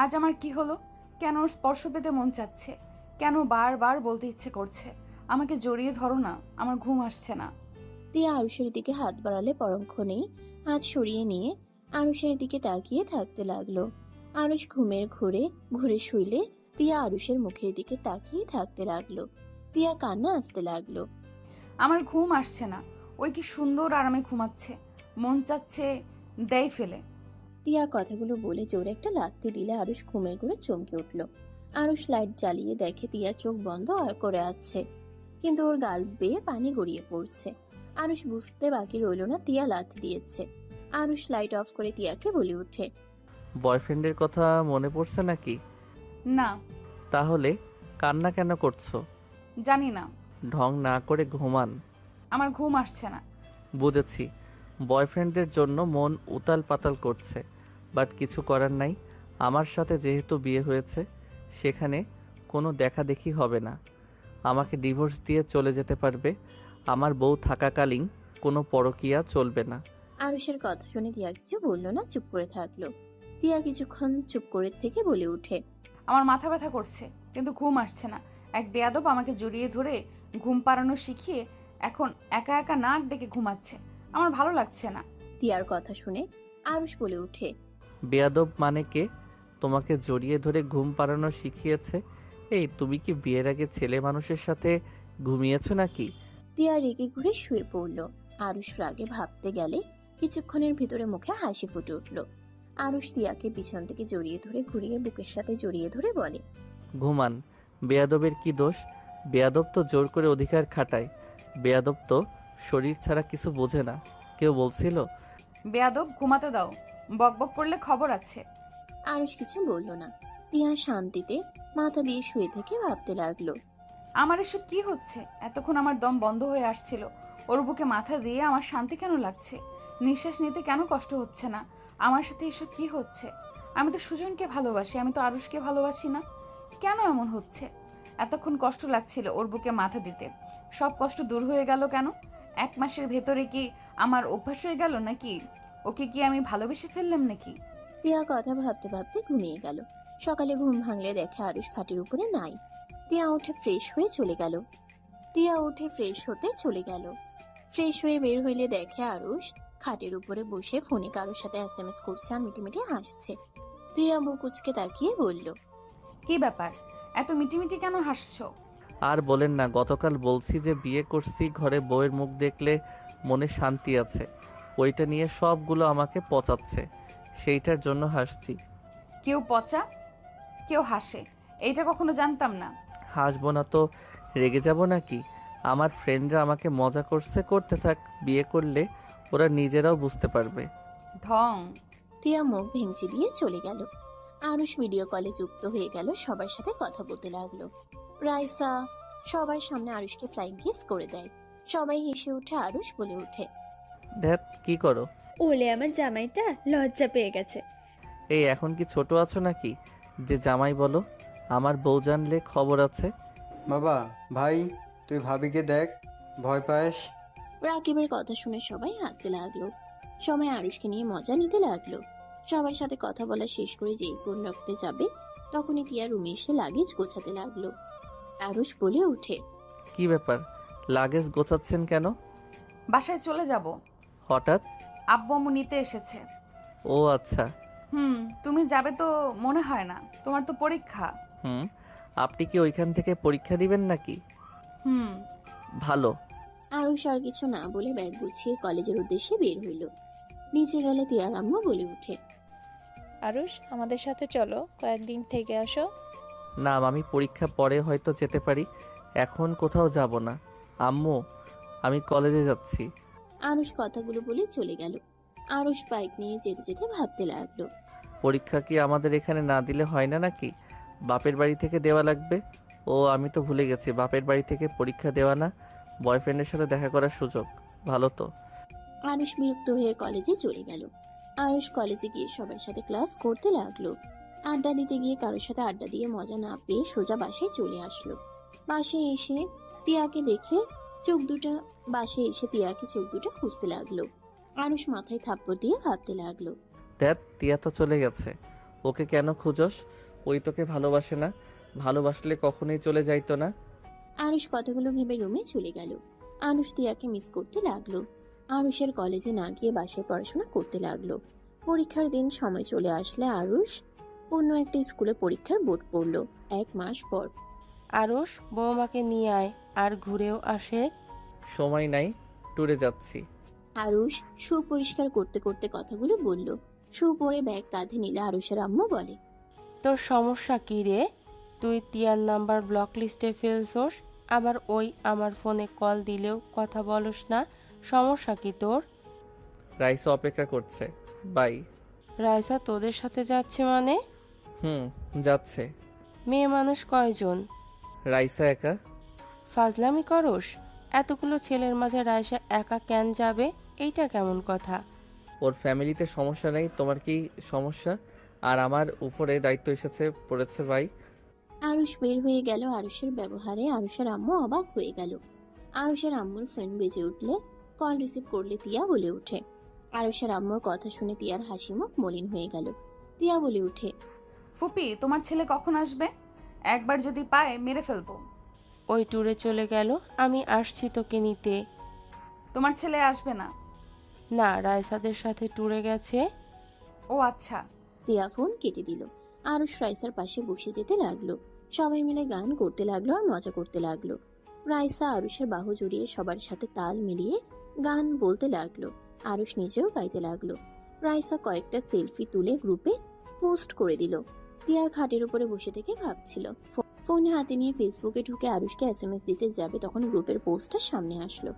আজ আমার কি হলো? কেন ওর স্পর্শ পেতে মন চাচ্ছে? কেন বারবার বলতে ইচ্ছে করছে, আমাকে জড়িয়ে ধরো না, আমার ঘুম আসছে না। তিয়া আরুষের দিকে হাত বাড়ালে পরক্ষণেই হাত সরিয়ে নিয়ে আরুষের দিকে তাকিয়ে থাকতে লাগলো। আরুষ ঘুমের ঘুরে শুইলে তিয়া আরুষের মুখের দিকে তাকিয়ে থাকতে লাগলো। তিয়া কান্না আসতে লাগলো। আমার ঘুম আসছে না, ওই কি সুন্দর আরামে ঘুমাচ্ছে, মন চাচ্ছে দেয় ফেলে। তিয়া কথাগুলো বলে জোরে একটা লাথি দিলে আরুষ ঘুমের ঘুরে চমকে উঠল। আরুষ লাইট জ্বালিয়ে দেখে তিয়া চোখ বন্ধ করে আছে, কিন্তু ওর গাল বেয়ে পানি গড়িয়ে পড়ছে। আরুষ বুঝতে বাকি রইল না তিয়া লাথি দিয়েছে। আরুষ লাইট অফ করে তিয়াকে বলে উঠে, বয়ফ্রেন্ডের কথা মনে পড়ছে নাকি? না। তাহলে কান্না কেন করছো? জানি না। ঢং না করে ঘুমান। আমার ঘুম আসছে না। বুঝেছি, বয়ফ্রেন্ডের জন্য মন উতাল পাতাল করছে, বাট কিছু করার নাই। আমার সাথে যেহেতু বিয়ে হয়েছে, সেখানে কোনো দেখাদেখি হবে না। আমাকে ডিভোর্স দিয়ে চলে যেতে পারবে। আমার বউ থাকাকালীন কোনো পরকীয়া চলবে না। আরুষের কথা শুনে তিয়া কিছু বললো না, চুপ করে থাকলো। তিয়া কিছুক্ষণ চুপ করে থেকে বলে উঠে, আমার মাথা ব্যথা করছে, কিন্তু ঘুম আসছে না। এক বেয়াদব আমাকে জড়িয়ে ধরে ঘুম পাড়ানো শিখিয়ে এখন একা একা নাক ডেকে ঘুমাচ্ছে। আমার ভালো লাগছে না। তিয়ার কথা শুনে আরুষ বলে ওঠে, বেয়াদব মানে কে? তোমাকে জড়িয়ে ধরে ঘুম পাড়ানো শিখিয়েছে? এই তুমি কি বিয়ের আগে ছেলে মানুষের সাথে ঘুমিয়েছো নাকি? তিয়া রেগে ঘুরে শুয়ে পড়ল। আরুষ রাগে ভাবতে গেলে কিছুক্ষণের ভিতরে মুখে হাসি ফুটে উঠল। আরুষ তিয়াকে পিছন থেকে জড়িয়ে ধরে ঘুরিয়ে বুকের সাথে জড়িয়ে ধরে বলে, ঘুমান। বেয়াদবের কি দোষ? বেয়াদব তো জোর করে অধিকার খাটায়। বেয়াদব তো শরীর ছাড়া কিছু বোঝে না। কেউ বলছিল? বেয়াদব ঘুমাতে দাও, বকবক করলে খবর আছে। আরুষ কিছু বলল না। তিয়া শান্তিতে মাথা দিয়ে শুয়ে থেকে ভাবতে লাগলো, আমার এসব কি হচ্ছে? এতক্ষণ আমার দম বন্ধ হয়ে আসছিল, ওর বুকে মাথা দিয়ে আমার শান্তি কেন লাগছে? নিঃশ্বাস নিতে কেন কষ্ট হচ্ছে না? আমার সাথে এসব কি হচ্ছে? আমি তো সুজনকে ভালোবাসি, আমি তো আরুষকে ভালোবাসি না। কেন এমন হচ্ছে? এতক্ষণ কষ্ট লাগছিল ওর বুকে মাথা দিতে, সব কষ্ট দূর হয়ে গেল কেন? 1 মাসের ভেতরে কি আমার অভ্যাস হয়ে গেল নাকি? ওকে কি আমি ভালোবেসে ফেললাম নাকি? তিয়া কথা ভাবতে ভাবতে ঘুমিয়ে গেল। সকালে ঘুম ভাঙলে দেখে আরুষ খাটের উপরে নাই। তিয়া উঠে ফ্রেশ হতে চলে গেল। ফ্রেশ হয়ে বের হইলে দেখে আরুষ খাটের উপরে বসে ফোনে কারোর সাথে SMS করছে আর মিটিমিটি হাসছে। তিয়া বুক উচকে তাকিয়ে বলল, কি ব্যাপার, এত মিটিমিটি কেন হাসছো? আর বলেন না, গতকাল বলছি যে বিয়ে করছি, ঘরে বউয়ের মুখ দেখলে মনে শান্তি আছে। ওইটা নিয়ে সবগুলো আমাকে পচাচ্ছে, সেইটার জন্য হাসছি। কেউ পচা, কেউ হাসে, এইটা কখনো জানতাম না। হাসবো না তো রেগে যাব নাকি? আমার ফ্রেন্ডরা আমাকে মজা করতে থাক, বিয়ে করলে ওরা নিজেরাও বুঝতে পারবে। ঢং। তিয়া মুখ ভেঙচি দিয়ে চলে গেল। আরুষ ভিডিও কলে যুক্ত হয়ে গেল, সবার সাথে কথা বলতে লাগলো। রাইসা সবার সামনে আরুষকে ফ্লাইং কিস করে দেয়। সবাই হেসে উঠে। আরুষ বলে ওঠে, ধ্যাত, কি করো? ওলে আমার জামাইটা লজ্জা পেয়ে গেছে। এই এখন কি ছোট আছো নাকি যে জামাই বলো? আমার বউ জানলে খবর আছে। বাবা, ভাই, তুই ভাবিকে দেখ, ভয় পাস? রাকিবের কথা শুনে সবাই হাসতে লাগলো। সবাই আরুষকে নিয়ে মজা নিতে লাগলো। সবার সাথে কথা বলা শেষ করে যেই ফোন রাখতে যাবে তখনই তিয়া রুমে এসে লাগেজ গোছাতে লাগলো। আরুষ বলে ওঠে, কি ব্যাপার, লাগেজ গোছাচ্ছেন কেন? বাসায় চলে যাব। হঠাৎ? আব্বু আম্মু নিতে এসেছে। ও আচ্ছা। তুমি যাবে তো মনে হয় না, তোমার তো পরীক্ষা। আপনি কি ওইখান থেকে পরীক্ষা দিবেন নাকি? ভালো। আরুষ আর কিছু না বলে ব্যাগ গুছিয়ে কলেজের উদ্দেশ্যে বের হইল। নিচে গেলে তিয়ার আম্মু বলে ওঠে, আরুষ, আমাদের সাথে চলো, কয়েকদিন থেকে আসো। না, আমি পরীক্ষা পরে হয়তো যেতে পারি, এখন কোথাও যাব না। আম্মু, আমি কলেজে যাচ্ছি। আরুষ কথাগুলো বলে চলে গেল। আরুষ বাইক নিয়ে যেতে যেতে ভাবতে লাগলো, পরীক্ষা কি আমাদের এখানে না দিলে হয় না নাকি? বাপের বাড়ি থেকে দেওয়া লাগবে। ও, আমি তো ভুলে গেছি, বাপের বাড়ি থেকে পরীক্ষা দেওয়া না, বয়ফ্রেন্ডের সাথে দেখা করার সুযোগ। ভালো তো। আরুষ বিরক্ত হয়ে কলেজে চলে গেল। আরুষ কলেজে গিয়ে সবার সাথে ক্লাস করতে লাগলো। আড্ডা দিতে গিয়ে কারোর সাথে আড্ডা দিয়ে মজা না পেয়ে সোজা বাসায় চলে আসলো। বাসায় এসে তিয়াকে চোখ দুটো খুঁজতে লাগলো। আরুষ মাথায় থাপ্পড় দিয়ে ভাবতে লাগলো, দেখ, তিয়া তো চলে গেছে, ওকে কেন খুঁজস? ওই তোকে ভালোবাসে না, ভালোবাসলে কখনোই চলে যাইতো না। আরুষ কথাগুলো ভেবে রুমে চলে গেল। আরুষ তিয়াকে মিস করতে লাগলো। আরুষের কলেজে না গিয়ে বাসায় পড়াশোনা করতে লাগলো। পরীক্ষার দিন সময় চলে আসলে আরুষ অন্য একটা স্কুলে পরীক্ষার বোর্ড পড়লো 1 মাস পর। আরুষ, বৌমাকে নিয়ে আয় আর ঘুরেও আসে। সময় নাই, ট্যুরে যাচ্ছি। আরুষ শু পরিষ্কার করতে করতে কথাগুলো বলল। শু পরে ব্যাগ কাঁধে নিলে আরুষের আম্মু বলে, তোর সমস্যা কি রে? তুই তিয়ার নাম্বার ব্লক লিস্টে ফেলছোস, আবার ওই আমার ফোনে কল দিলেও কথা বলস না। সমস্যা কি তোর? রাইসা অপেক্ষা করছে, বাই। রাইসা তোদের সাথে যাচ্ছে মানে? যাচ্ছে। মেয়ে মানুষ কয়জন? রাইসা একা। ফাজলামি করস? এতগুলো ছেলের মাঝে রাইসা একা কেন যাবে? এইটা কেমন কথা? ওর ফ্যামিলিতে সমস্যা নেই, তোমার কি সমস্যা? আর আমার উপরে দায়িত্ব পড়েছে ভাই। আরুষ বের হয়ে গেল। আরুষের ব্যবহারে আরুষের আম্মু অবাক হয়ে গেল। আরুষের আম্মুর ফোন বেজে উঠলে কল রিসিভ করলে তিয়া বলে ওঠে। আরুষের আম্মুর কথা শুনে তিয়ার হাসি মুখ মলিন হয়ে গেল। তিয়া বলে ওঠে, ফুপি, তোমার ছেলে কখন আসবে? একবার যদি পায় মেরে ফেলবো। ওই ট্যুরে চলে গেল। আমি আসছি তোকে নিতে। তোমার ছেলে আসবে না? না, রায়সাদের সাথে ট্যুরে গেছে। ও আচ্ছা। তিয়া ফোন কেটে দিল। আরুষ রাইসার পাশে বসে যেতে লাগলো। সবাই মিলে গান করতে লাগলো আর মজা করতে লাগলো। রাইসা আরুষের বাহু জড়িয়ে সবার সাথে তাল মিলিয়ে গান বলতে লাগলো। আরুষ নিজেও গাইতে লাগলো। রাইসা কয়েকটা সেলফি তুলে গ্রুপে পোস্ট করে দিল। তিয়া খাটের উপরে বসে থেকে ভাবছিল। ফোন হাতে নিয়ে ফেসবুকে ঢুকে আরুষকে এসএমএস দিতে যাবে, তখন গ্রুপের পোস্টটা সামনে আসলো।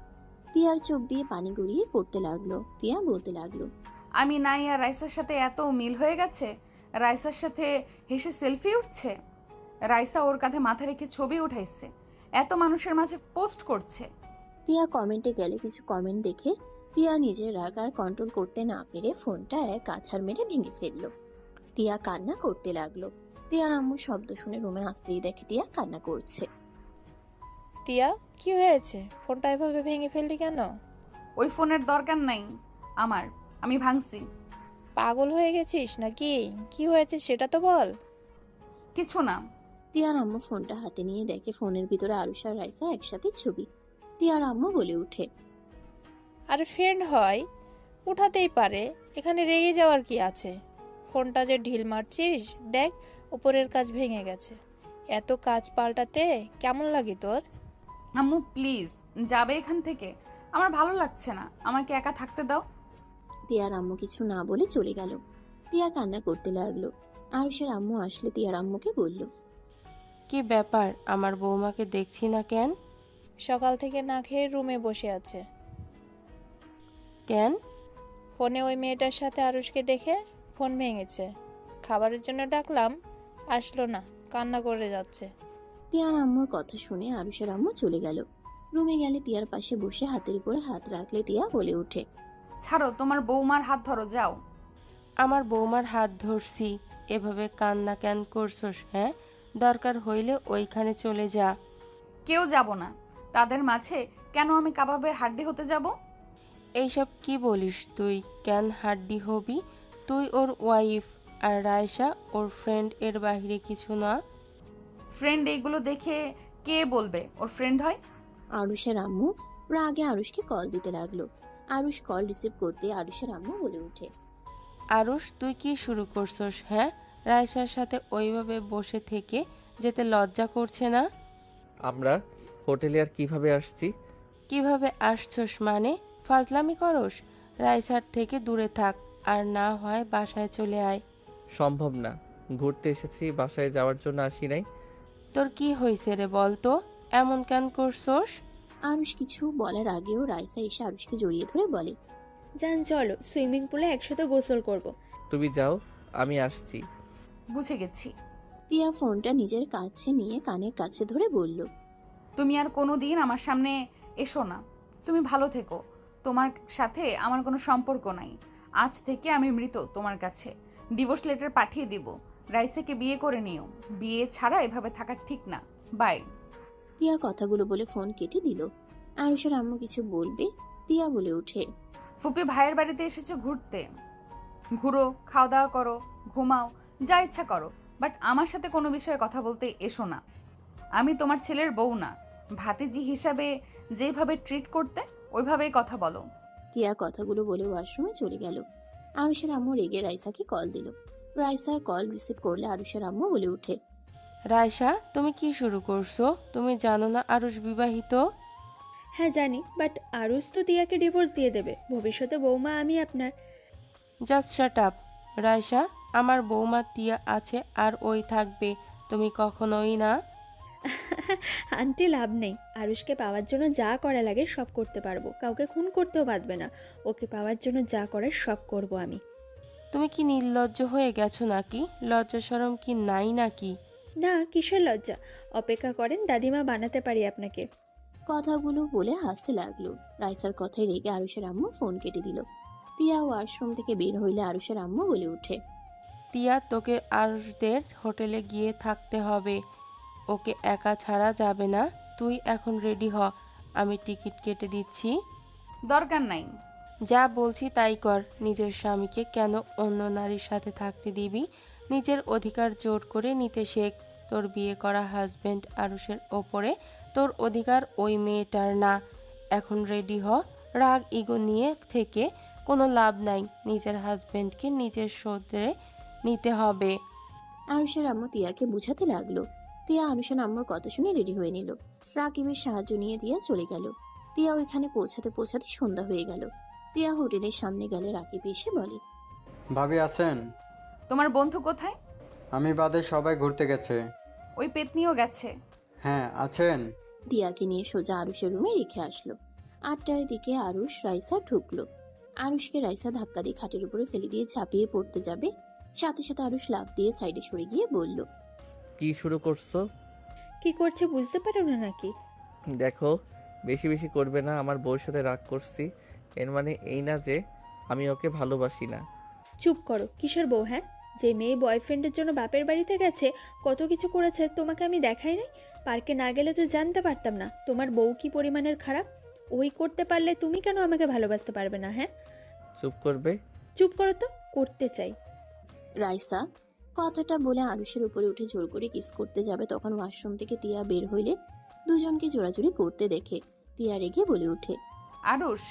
তিয়ার চোখ দিয়ে পানি গড়িয়ে পড়তে লাগলো। তিয়া বলতে লাগলো, আমি নাই আর রাইসার সাথে এত মিল হয়ে গেছে, রাইসার সাথে হেসে সেলফি উঠছে, রাইসা ওর কাঁধে মাথা রেখে ছবি উঠাইছে, এত মানুষের মাঝে পোস্ট করছে। তিয়া কমেন্টে গেলে কিছু কমেন্ট দেখে তিয়া নিজের রাগ আর কন্ট্রোল করতে না পেরে ফোনটা এক আছাড় মেরে ভেঙে ফেললো। তিয়া কান্না করতে লাগলো। তিয়ার আম্মু শব্দ শুনে রুমে আসতেই দেখে তিয়া কান্না করছে। তিয়া, কি হয়েছে? ফোনটা এভাবে ভেঙে ফেললি কেন? ওই ফোনের দরকার নাই আমার, আমি ভাঙছি। পাগল হয়ে গেছিস নাকি? কি হয়েছে সেটা তো বল। কিছু না। তিয়ার আম্মু ফোনটা হাতে নিয়ে দেখে ফোনের ভিতরে আরুষ আর রাইসা একসাথে ছবি। তিয়ার আম্মু বলে উঠে, আর ফ্রেন্ড হয়, উঠাতেই পারে, এখানে রেগে যাওয়ার কি আছে? ফোনটা যে ঢিল মারছিস, দেখ উপরের কাজ ভেঙে গেছে। এত কাজ পাল্টাতে কেমন লাগে তোর? আম্মু প্লিজ যাবে এখান থেকে, আমার ভালো লাগছে না, আমাকে একা থাকতে দাও। তিয়ার আম্মু কিছু না বলে চলে গেল। তিয়া কান্না করতে লাগলো। আরুষের আম্মু আসলে তিয়ার আম্মুকে বলল, কি ব্যাপার, আমার বৌমাকে দেখছি না কেন? সকাল থেকে না খেয়ে রুমে বসে আছে। কেন? ফোনে ওই মেয়েটার সাথে আরুষকে দেখে ফোন ভেঙেছে। খাবারের জন্য ডাকলাম, আসলো না, কান্না করে যাচ্ছে। তিয়ার আম্মুর কথা শুনে আরুষের আম্মু চলে গেল। রুমে গেলে তিয়ার পাশে বসে হাতের উপরে হাত রাখলে তিয়া বলে ওঠে, ছাড়ো, তোমার বৌমার হাত ধরো, যাও। আমার বৌমার হাত ধরছি, এভাবে কান্না কেন করছস? হ্যাঁ, দরকার হইলে ওইখানে চলে যা। কেউ যাব না, তাদের মাঝে কেন আমি কাবাবের হাড্ডি হতে যাব? এইসব কি বলিস তুই? কেন হাড্ডি হবি? তুই ওর ওয়াইফ, আর রায়সা ওর ফ্রেন্ড, এর বাহিরে কিছু না। ফ্রেন্ড এইগুলো দেখে কে বলবে ওর ফ্রেন্ড হয়? আরুষের আম্মু রাগে আরুষকে কল দিতে লাগলো। আরুষ কল রিসিভ করতে আরুষের আম্মু বলে ওঠে, আরুষ, তুই কি শুরু করছস? হ্যাঁ, রায়সার সাথে ওইভাবে বসে থেকে যেতে লজ্জা করছে না? আমরা হোটেলে আর কিভাবে আসছি? কিভাবে আসছস মানে? ফাজলামি করস? রায়সার থেকে দূরে থাক, আর না হয় বাসায় চলে আয়। সম্ভব না, ঘুরতে এসেছি, বাসায় যাওয়ার জন্য আসি নাই। তোর কি হয়েছে রে বল তো, এমন কেন করছস? আরুষ কিছু বলার আগেও রাইসা এসে আরুষকে জড়িয়ে ধরে বলে, যান চলো, সুইমিং পুলে একসাথে গোসল করব। তুমি যাও, আমি আসছি। বুঝে গেছি। তিয়া ফোনটা নিজের কাছে নিয়ে কানের কাছে ধরে বলল, তুমি আর কোনো দিন আমার সামনে এসো না। তুমি ভালো থেকো, তোমার সাথে আমার কোনো সম্পর্ক নাই। আজ থেকে আমি মৃত তোমার কাছে। ডিভোর্স লেটার পাঠিয়ে দিব। রাইসাকে বিয়ে করে নিও, বিয়ে ছাড়া এভাবে থাকা ঠিক না। বাই। তিয়া কথাগুলো বলে ফোন কেটে দিল। আরুষের আম্মু কিছু বলবে, তিয়া বলে ওঠে, ফুপি ভাইয়ের বাড়িতে এসেছো ঘুরতে, ঘুরো, খাওয়া দাওয়া করো, ঘুমাও, যা ইচ্ছা করো, বাট আমার সাথে কোনো বিষয়ে কথা বলতে এসো না। আমি তোমার ছেলের বউ না। ভাতিজি হিসাবে যেভাবে ট্রিট করতে ওইভাবেই কথা বলো। তিয়া কথাগুলো বলে ওয়াশরুমে চলে গেল। আরুষের আম্মু রেগে রাইসাকে কল দিল। রাইসার কল রিসিভ করলে আরুষের আম্মু বলে ওঠে, রায়সা, তুমি কি শুরু করছো? তুমি জানো না আরুষ বিবাহিত? হ্যাঁ জানি, বাট আরুষ তো তিয়াকে ডিভোর্স দিয়ে দেবে। ভবিষ্যতে বৌমা আমি আপনার। Just shut up. রায়সা, আমার বৌমা তিয়া আছে আর ওই থাকবে, তুমি কখনোই না। আন্টি লাভ নেই, আরুষকে পাওয়ার জন্য যা করা লাগে সব করতে পারবো, কাউকে খুন করতেও পারবে না। ওকে পাওয়ার জন্য যা করার সব করব আমি। তুমি কি নির্লজ্জ হয়ে গেছো নাকি? লজ্জা শরম কি নাই নাকি? না, কিসের লজ্জা? অপেক্ষা করেন, দাদিমা বানাতে পারি আপনাকে। কথাগুলো বলে হাসতে লাগলো। রাইসার কথায় রেগে আরুষের আম্মু ফোন কেটে দিল। তিয়া ওয়াশরুম থেকে বের হইলে আরুষের আম্মু বলে ওঠে, তিয়া, তোকে আরুষদের হোটেলে গিয়ে থাকতে হবে, ওকে একা ছাড়া যাবে না। তুই এখন রেডি হ, আমি টিকিট কেটে দিচ্ছি। দরকার নাই। যা বলছি তাই কর। নিজের স্বামীকে কেন অন্য নারীর সাথে থাকতে দিবি? নিজের অধিকার জোর করে নিতে শেখ। তোর বিয়ে করা হাজবেন্ড আরুষের ওপরে তোর অধিকার ওই মেয়েটার না। এখন রেডি হ। রাগ ইগো নিয়ে থেকে কোনো লাভ নাই। নিজের হাজবেন্ডকে নিজের শোধরে নিতে হবে। আরুষের আম্মু তিয়াকে বুঝাতে লাগলো। তিয়া আরুষের আম্মুর কথা শুনে রেডি হয়ে নিল। রাকিবের সাহায্য নিয়ে তিয়া চলে গেল। তিয়া ওইখানে পৌঁছাতে পৌঁছাতে সন্ধ্যা হয়ে গেল। তিয়া হোটেলের সামনে গেলে রাকিব এসে বলে, ভাবি আছেন? তোমার বন্ধু কোথায়? আমি বাদে সবাই ঘুরতে গেছে। ওই পেতনিও গেছে। হ্যাঁ আছেন। তিয়াকে নিয়ে সোজা আরুষের রুমে রেখে আসলো। 8টার দিকে আরুষ রাইসা ঢুকলো। আরুষকে রাইসা ধাক্কা দিয়ে খাটের উপরে ফেলে দিয়ে ঝাঁপিয়ে পড়তে যাবে, সাথে সাথে আরুষ লাফ দিয়ে সাইডে সরে গিয়ে বলল, কি শুরু করছো? কি করছে বুঝতে পারো না নাকি? দেখো, বেশি বেশি করবে না। আমার বউর সাথে রাগ করছি, এর মানে এই না যে আমি ওকে ভালোবাসি না। চুপ করো। কিসের বউ? হ্যাঁ, যে মেয়ে বয়ফ্রেন্ডের জন্য বাপের বাড়িতে গেছে, কত কিছু করেছে তোমাকে আমি দেখাই নাই? পার্কে না গেলে তো জানতে পারতাম না তোমার বউ কি পরিমাণের খারাপ। ওই করতে পারলে তুমি কেন আমাকে ভালোবাসতে পারবে না? হ্যাঁ, চুপ করবে? চুপ করো তো, করতে চাই। রাইসা কথাটা বলে আরুষের উপরে উঠে জোর করে কিস করতে যাবে, তখন ওয়াশরুম থেকে তিয়া বের হইলে দুজনকে জোরাজুরি করতে দেখে তিয়া রেগে বলে উঠে, আরুষ।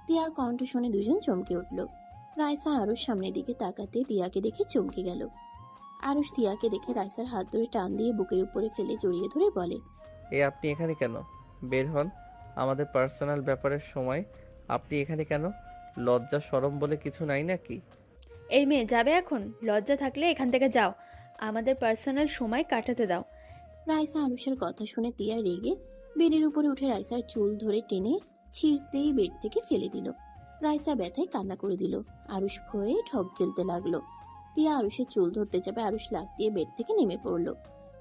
তিয়ার কণ্ঠ শুনে দুজন চমকে উঠল। রাইসা আরুষ সামনের দিকে তাকাতে তিয়াকে দেখে চমকে গেল। আরুষ তিয়াকে দেখে রাইসার হাত ধরে টান দিয়ে বুকের উপরে ফেলে জড়িয়ে ধরে বলে, আপনি এখানে কেন? বের হন। আমাদের পার্সোনাল ব্যাপারের সময় আপনি এখানে কেন? লজ্জা শরম বলে কিছু নাই নাকি? এই মেয়ে যাবে এখন? লজ্জা থাকলে এখান থেকে যাও, আমাদের পার্সোনাল সময় কাটাতে দাও। রাইসা আরুষের কথা শুনে তিয়া রেগে বেডের উপরে উঠে রাইসার চুল ধরে টেনে ছিঁড়তেই বেড থেকে ফেলে দিল। রাইসা ব্যথায় কান্না করে দিল। আরুষ ভয়ে ঢক গেলতে লাগলো। তিয়া আরুষের চুল ধরতে যাবে, আরুষ লাফ দিয়ে বেড থেকে নেমে পড়লো।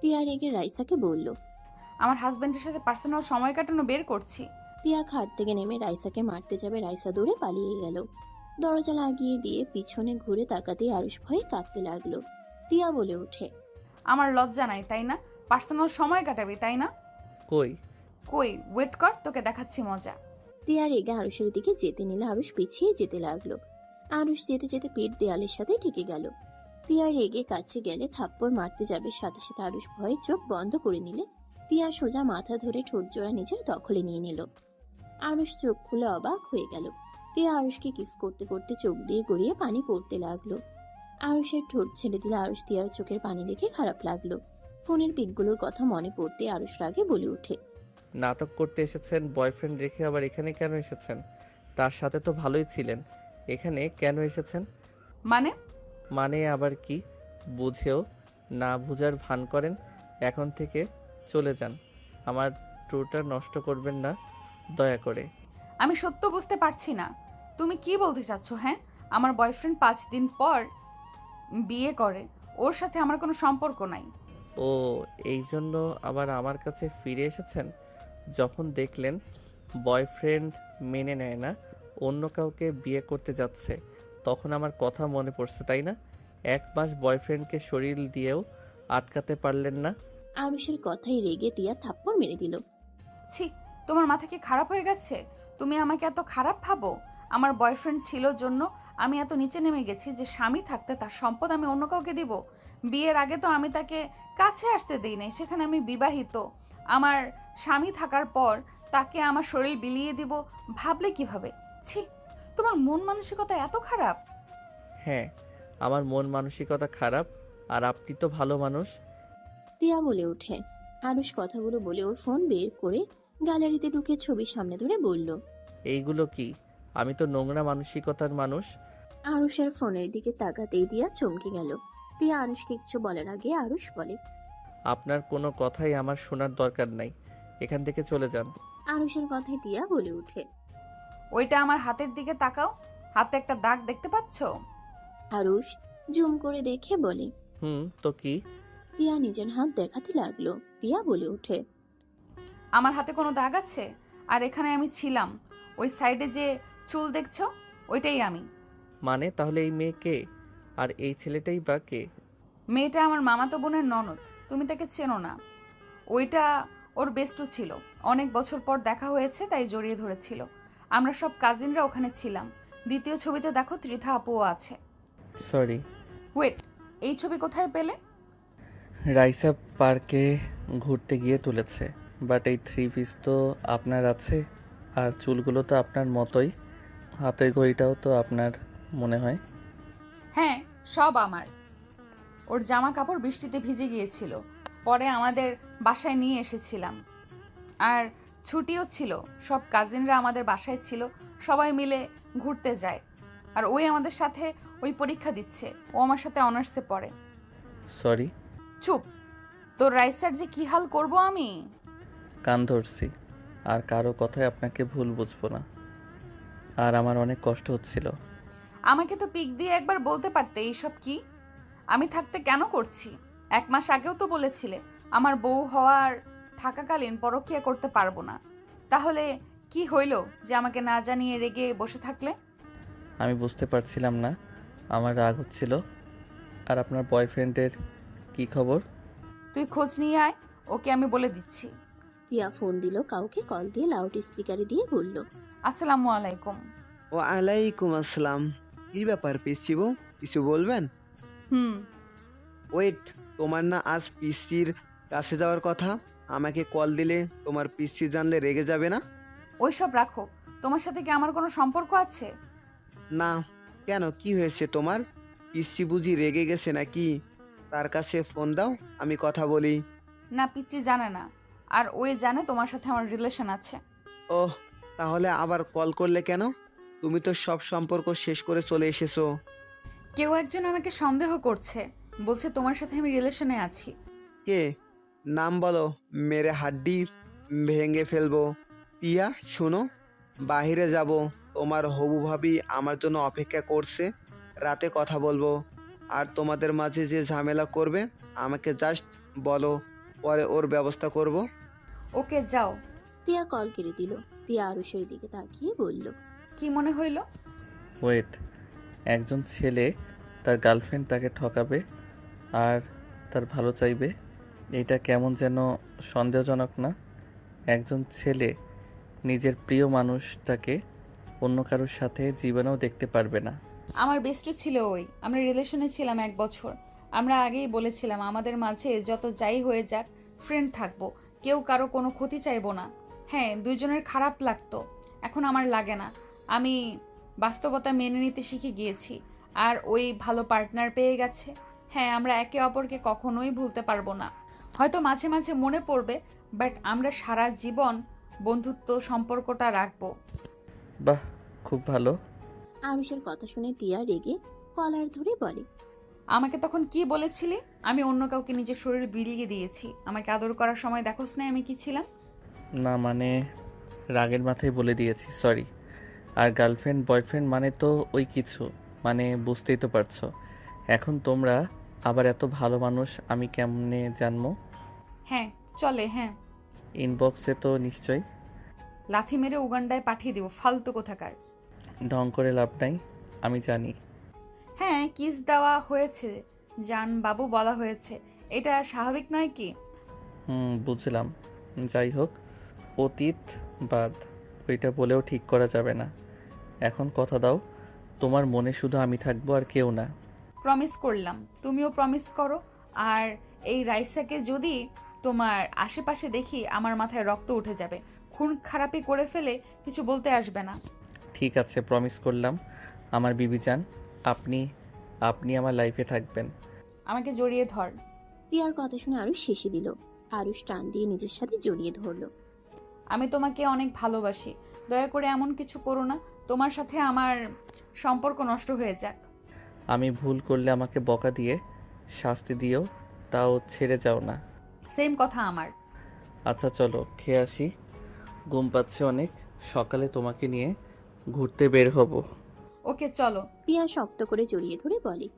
তিয়া রেগে রাইসাকে বলল, আমার হাজবেন্ডের সাথে পার্সোনাল সময় কাটানো বের করছি। তিয়া খাট থেকে নেমে রাইসাকে মারতে যাবে, রাইসা দৌড়ে পালিয়ে গেল। দরজা লাগিয়ে দিয়ে পিছনে ঘুরে তাকাতেই আরুষ ভয়ে কাঁপতে লাগলো। তিয়া বলে ওঠে, আমার লজ্জা নাই তাই না? পার্সোনাল সময় কাটাবি তাই না? কই? কই, ওয়েট কর, তোকে দেখাচ্ছি মজা। তিয়া রেগে আরুষের দিকে যেতে নিলে আরুষ পিছিয়ে যেতে লাগলো। আরুষ যেতে যেতে পেট দেয়ালের সাথে ঠেকে গেল। তিয়া রেগে কাছে গেলে থাপ্পড় মারতে যাবে, সাথে সাথে আরুষ ভয়ে চোখ বন্ধ করে নিলে তিয়া সোজা মাথা ধরে ঠোঁট জোড়া নিজের দখলে নিয়ে নিল। আরুষ চোখ খুলে অবাক হয়ে গেল। তিয়া আরুষকে কিস করতে করতে চোখ দিয়ে গড়িয়ে পানি পড়তে লাগলো। আরুষের ঠোঁট ছেড়ে দিলে আরুষ তিয়ার চোখের পানি দেখে খারাপ লাগলো। ফোনের পিকগুলোর কথা মনে পড়তে আরুষ রাগে বলে ওঠে, নাটক করতে এসেছেন? বয়ফ্রেন্ড রেখে আবার এখানে কেন এসেছেন? তার সাথে তো ভালোই ছিলেন, এখানে কেন এসেছেন? মানে আবার কি? বুঝেও না বুঝার ভান করেন। এখন থেকে চলে যান। আমার ট্যুরটা নষ্ট করবেন না দয়া করে। আমি সত্য বুঝতে পারছি না তুমি কি বলতে চাচ্ছ। হ্যাঁ, আমার বয়ফ্রেন্ড 5 দিন পর বিয়ে করে, ওর সাথে আমার কোনো সম্পর্ক নাই। ও, এই জন্য আবার আমার কাছে ফিরে এসেছেন? যখন দেখলেন বয়ফ্রেন্ড মেনে নেয় না, অন্য কাউকে বিয়ে করতে যাচ্ছে, তখন আমার কথা মনে পড়ছে তাই না? 1 মাস বয়ফ্রেন্ডকে শরীর দিয়েও আটকাতে পারলেন না। আরুষের কথাই রেগে তিয়া থাপ্পড় মেরে দিল। ছি, তোমার মাথা কি খারাপ হয়ে গেছে? তুমি আমাকে এত খারাপ ভাবো? আমার বয়ফ্রেন্ড ছিল জন্য আমি এত নিচে নেমে গেছি যে স্বামী থাকতে তার সম্পদ আমি অন্য কাউকে দিব? বিয়ের আগে তো আমি তাকে কাছে আসতে দিই নাই, সেখানে আমি বিবাহিত। আমার স্বামী থাকার পর তাকে আমার শরীর বিলিয়ে দিব ভাবলে কিভাবে? ছি, তোমার মন মানসিকতা এত খারাপ? হ্যাঁ, আমার মন মানসিকতা খারাপ, আর আপনি তো ভালো মানুষ। তিয়া বলে ওঠে। আরুষ কথাগুলো বলে ওর ফোন বের করে গ্যালারিতে ঢুকে ছবি সামনে ধরে বলল, এইগুলো কি? আমি তো নোংরা মানসিকতার মানুষ। আরুষের ফোনের দিকে তাকাতেই দিয়া চমকে গেল। তিয়া আরুষকে কিছু বলার আগে আরুষ বলে, আপনার কোনো কথাই আমার শোনার দরকার নাই, এখান থেকে চলে যান। আরুষের কথায় তিয়া বলে ওঠে, ওইটা আমার হাতের দিকে তাকাও, হাতে একটা দাগ দেখতে পাচ্ছ? আরুষ জুম করে দেখে বলে, তো কি? তিয়া নিজের হাত দেখাতে লাগলো। তিয়া বলে ওঠে, আমার হাতে কোনো দাগ আছে? আর এখানে আমি ছিলাম, ওই সাইডে যে চুল দেখছো ওইটাই আমি। মানে তাহলে এই মেয়ে কে? আর এই ছেলেটাই বা কে? মেয়েটা আমার মামাতো বোনের ননদ, তুমি তাকে চেনো না। ওইটা ওর বেস্টু ছিল, অনেক বছর পর দেখা হয়েছে তাই জড়িয়ে ধরেছিল। আমরা সব কাজিনরা ওখানে ছিলাম। দ্বিতীয় ছবিতে দেখো ত্রিধা আপুও আছে। সরি। ওয়েট, এই ছবি কোথায় পেলে? রাইসা পার্কে ঘুরতে গিয়ে তুলেছে। বাট এই 3 পিস তো আপনার আছে, আর চুলগুলো তো আপনার মতোই, হাতের ঘড়িটাও তো আপনার মনে হয়। হ্যাঁ, সব আমার। ওর জামা কাপড় বৃষ্টিতে ভিজে গিয়েছিল, পরে আমাদের বাসায় নিয়ে এসেছিলাম। আর ছুটিও ছিল, সব কাজিনরা আমাদের বাসায় ছিল, সবাই মিলে ঘুরতে যায়। আর ওই আমাদের সাথে ওই পরীক্ষা দিচ্ছে, ও আমার সাথে অনার্সে পড়ে। সরি। চুপ, তোর রাইসার যে কি হাল করব আমি। কান ধরছি, আর কারো কথায় আপনাকে ভুল বুঝবো না। আর আমার অনেক কষ্ট হচ্ছিল। আমাকে তো পিক দিয়ে একবার বলতে পারতে এইসব কি। আমি থাকতে কেন করছি? 1 মাস আগেও তো বলেছিলে আমার বউ হওয়ার থাকাকালীন পরকীয়া করতে পারবো না। তাহলে কি হইল যে আমাকে না জানিয়ে রেগে বসে থাকলে? আমি বুঝতে পারছিলাম না, আমার রাগ হচ্ছিল। আর আপনার বয়ফ্রেন্ডের কি খবর? তুই খোঁজ নিয়ে আয়, ওকে আমি বলে দিচ্ছি। তিয়া ফোন দিল কাউকে, কল দিয়ে লাউড স্পিকারে দিয়ে বলল, আসসালামু আলাইকুম। ওয়ালাইকুম আসসালাম। কি ব্যাপার পিসিবু, কিছু বলবেন? হুম। ওয়েট, তোমার না আজ পিসির কাছে যাওয়ার কথা? আমাকে কল দিলে তোমার পিসি জানলে রেগে যাবে না? ওইসব রাখো, তোমার সাথে কি আমার কোনো সম্পর্ক আছে? না। কেন, কি হয়েছে তোমার? পিসি বুঝি রেগে গেছে নাকি? তার কাছে ফোন দাও, আমি কথা বলি। না, পিচ্চি জানে না। আর ওই জানে তোমার সাথে আমার রিলেশন আছে। ওহ, তাহলে আবার কল করলে কেন? তুমি তো সব সম্পর্ক শেষ করে চলে এসেছো। কেউ একজন আমাকে সন্দেহ করছে, বলছে তোমার সাথে আমি রিলেশনে আছি। কে? নাম বলো, মেরে হাড্ডি ভেঙে ফেলবো। টিয়া শোনো, বাহিরে যাব, তোমার হবু ভাবি আমার জন্য অপেক্ষা করছে, রাতে কথা বলবো। আর তোমাদের মাঝে যে ঝামেলা করবে আমাকে জাস্ট বলো, পরে ওর ব্যবস্থা করব। ওকে, যাও। তিয়া কল কেটে দিল। তিয়া আরুষের দিকে তাকিয়ে বলল, কি মনে হইল? ওয়েট, একজন ছেলে তার গার্লফ্রেন্ড তাকে ঠকাবে আর তার ভালো চাইবে, এটা কেমন যেন সন্দেহজনক না? একজন ছেলে নিজের প্রিয় মানুষটাকে অন্য কারোর সাথে জীবনেও দেখতে পারবে না। আমার বেস্ট ছিল ওই, আমরা রিলেশনে ছিলাম 1 বছর। আমরা আগেই বলেছিলাম আমাদের মাঝে যত যাই হয়ে যাক ফ্রেন্ড থাকবো, কেউ কারো কোনো ক্ষতি চাইবো না। হ্যাঁ, দুইজনের খারাপ লাগতো, এখন আমার লাগে না। আমি বাস্তবতা মেনে নিতে শিখে গিয়েছি, আর ওই ভালো পার্টনার পেয়ে গেছে। হ্যাঁ, আমরা একে অপরকে কখনোই ভুলতে পারবো না। হয়তো মাঝে মাঝে মনে পড়বে, বাট আমরা সারা জীবন বন্ধুত্ব সম্পর্কটা রাখবো। বাহ, খুব ভালো। আরুষের কথা শুনে তিয়া রেগে কলার ধরে বলে, আমাকে তখন কি বলেছিলি? আমি অন্য কাউকে নিজের শরীর বিলিয়ে দিয়েছি। আমাকে আদর করার সময় দেখোস না আমি কি ছিলাম? না মানে, রাগের মাথায় বলে দিয়েছি, সরি। আর গার্লফ্রেন্ড বয়ফ্রেন্ড মানে তো ওই কিছু, মানে বুঝতেই তো পারছো। এখন তোমরা আবার এত ভালো মানুষ আমি কেমনে জানবো? হ্যাঁ, চলে। হ্যাঁ, ইনবক্সে তো নিশ্চয়ই। লাথি মেরে উগান্ডায় পাঠিয়ে দিব, ফালতু কোথাকার। ঢং করে লাভ নাই, আমি জানি। হ্যাঁ, কিস দেওয়া হয়েছে, জান বাবু বলা হয়েছে, এটা স্বাভাবিক নয় কি? বুঝলাম। যাই হোক, অতীত বাদ, ওইটা বলেও ঠিক করা যাবে না। এখন কথা দাও, তোমার মনে শুধু আমি থাকবো আর কেউ না। প্রমিস করলাম, তুমিও প্রমিস করো। আর এই রাইসাকে যদি তোমার আশেপাশে দেখি আমার মাথায় রক্ত উঠে যাবে। খুন খারাপি করে ফেলে কিছু বলতে আসবে না। ঠিক আছে, প্রমিস করলাম। আমার বিবি জান, আপনি আপনি আমার লাইফে থাকবেন। আমাকে জড়িয়ে ধর। তিয়ার কথা শুনে আরুষ শেষে দিল। আরুষ টান দিয়ে নিজের সাথে জড়িয়ে ধরলো। আমি তোমাকে অনেক ভালোবাসি, দয়া করে এমন কিছু করো না তোমার সাথে আমার সম্পর্ক নষ্ট হয়ে যাক। আমি ভুল করলে আমাকে বকা দিয়ে শাস্তি দিও, তাও ছেড়ে যাও না। সেম কথা আমার। আচ্ছা চলো, খেয়ে আসি, ঘুম পাচ্ছে অনেক, সকালে তোমাকে নিয়ে ঘুরতে বের হব। ওকে, চলো। তিয়া শক্ত করে জড়িয়ে ধরে বলে।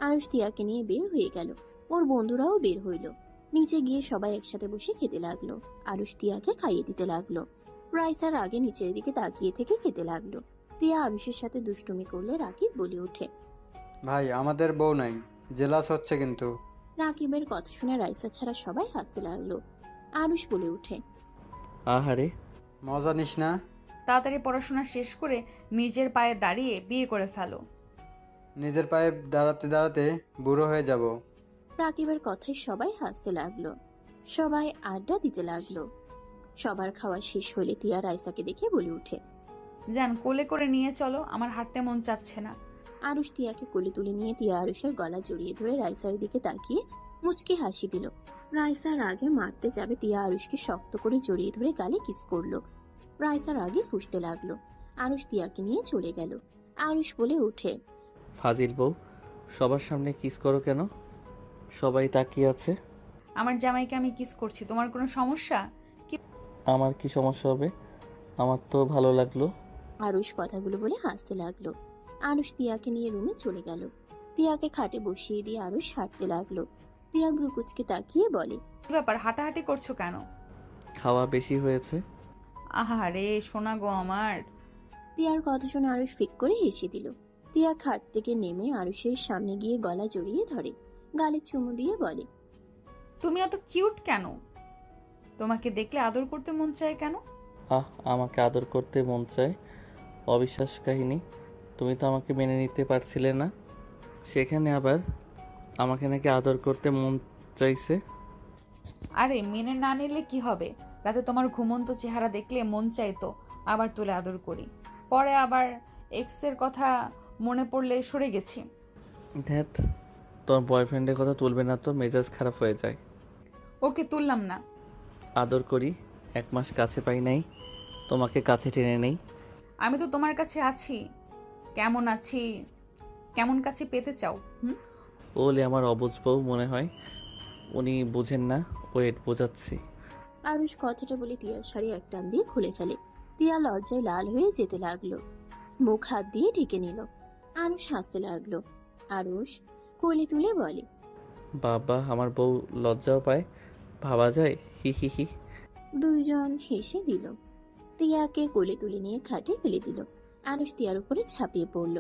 আরুষ তিয়াকে নিয়ে বের হয়ে গেল। ওর বন্ধুরাও বের হইল। নিচে গিয়ে সবাই একসাথে বসে খেতে লাগলো। আরুষ তিয়াকে খাইয়ে দিতে লাগলো। রাইসার আগে নিচের দিকে তাকিয়ে থেকে খেতে লাগলো। তিয়া আরুষের সাথে দুষ্টুমি করলে রাকিব বলে ওঠে, ভাই আমাদের বউ নাই, জেলাস হচ্ছে কিন্তু। রাকিবের কথা শুনে রাইসা ছাড়া সবাই হাসতে লাগলো। আরুষ বলে ওঠে, আহারে, মজা নিস না? তাড়াতাড়ি পড়াশোনা শেষ করে নিজের পায়ে দাঁড়িয়ে বিয়ে করে ফেলো। নিজের পায়ে দাঁড়াতে দাঁড়াতে বুড়ো হয়ে যাব। রাকিবের কথায় সবাই হাসতে লাগলো। সবাই আড্ডা দিতে লাগলো। সবার খাওয়া শেষ হলে তিয়া রাইসাকে দেখে বলে ওঠে, যান কোলে করে নিয়ে চলো, আমার হাঁটতে মন চাচ্ছে না। আরুষ তিয়াকে কোলে তুলে নিয়ে তিয়া আরুষের গলা জড়িয়ে ধরে রাইসার দিকে তাকিয়ে মুচকি হাসি দিল। রাইসার আগে মারতে যাবে, তিয়া আরুষকে শক্ত করে জড়িয়ে ধরে গালে কিস করলো। রাইসার আগে ফুঁসতে লাগলো। আরুষ তিয়াকে নিয়ে চলে গেল। আরুষ বলে ওঠে, ফাজিল বউ, সবার সামনে কিস করো কেন? সবাই তাকিয়ে আছে। আমার জামাইকে আমি কিস করছি, তোমার কোনো সমস্যা? আমার কি সমস্যা হবে? আমার তো ভালো লাগলো। আরুষ কথাগুলো বলে হাসতে লাগলো। আরুষ তিয়াকে নিয়ে রুমে চলে গেল। তিয়াকে খাটে বসিয়ে দিয়ে আরুষ হাঁটতে লাগলো। তিয়া ব্রুকুচকে তাকিয়ে বলে, কি ব্যাপার, হাঁটাহাঁটি করছো কেন? খাওয়া বেশি হয়েছে। আহারে সোনা গো আমার। তিয়ার কথা শুনে আরুষ ফিক করে হেসে দিল। তিয়া খাট থেকে নেমে আরুষের সামনে গিয়ে গলা জড়িয়ে ধরে, গালে চুমু দিয়ে বলে, তুমি এত কিউট কেন? তোমাকে দেখলে আদর করতে মন চায় কেন? আমাকে আদর করতে মন চায়? অবিশ্বাস কাহিনী। তুমি তো আমাকে মেনে নিতে পারছিলে না, সেখানে আবার আমাকে নাকি আদর করতে মন চাইছে। আরে মেনে না নিলে কি হবে? রাতে তোমার ঘুমন্ত চেহারা দেখলে মন চাইতো আবার তুলে আদর করি, পরে আবার এক্সের কথা মনে পড়লে সরে গেছি। ধ্যাত, তোমার বয়ফ্রেন্ডের কথা তুলবে না তো, মেজাজ খারাপ হয়ে যায়। ওকে তুললাম না। আদর করি, 1 মাস কাছে পাই নাই, তোমাকে কাছে টেনে নেই। আমি তো তোমার কাছে আছি। কেমন আছি, কেমন কাছে পেতে চাও? ওলে আমার অবুঝ বউ মনে হয়, উনি বুঝেন না। ওয়েট, বোঝাচ্ছি। আরুষ কথাটা বলে তিয়ার শাড়ি এক টান দিয়ে খুলে ফেলে। তিয়া লজ্জায় লাল হয়ে যেতে লাগলো, মুখ হাত দিয়ে ঢেকে নিল। আরুষ হাসতে লাগলো। আরুষ কোলে তুলে বলে, বাবা, আমার বউ লজ্জাও পায়, ভাবা যায়। হি হি হি। দুইজন হেসে দিল। তিয়াকে কোলে তুলে নিয়ে খাটে ফেলে দিল। আরুষ তিয়ার উপরে ঝাঁপিয়ে পড়ল।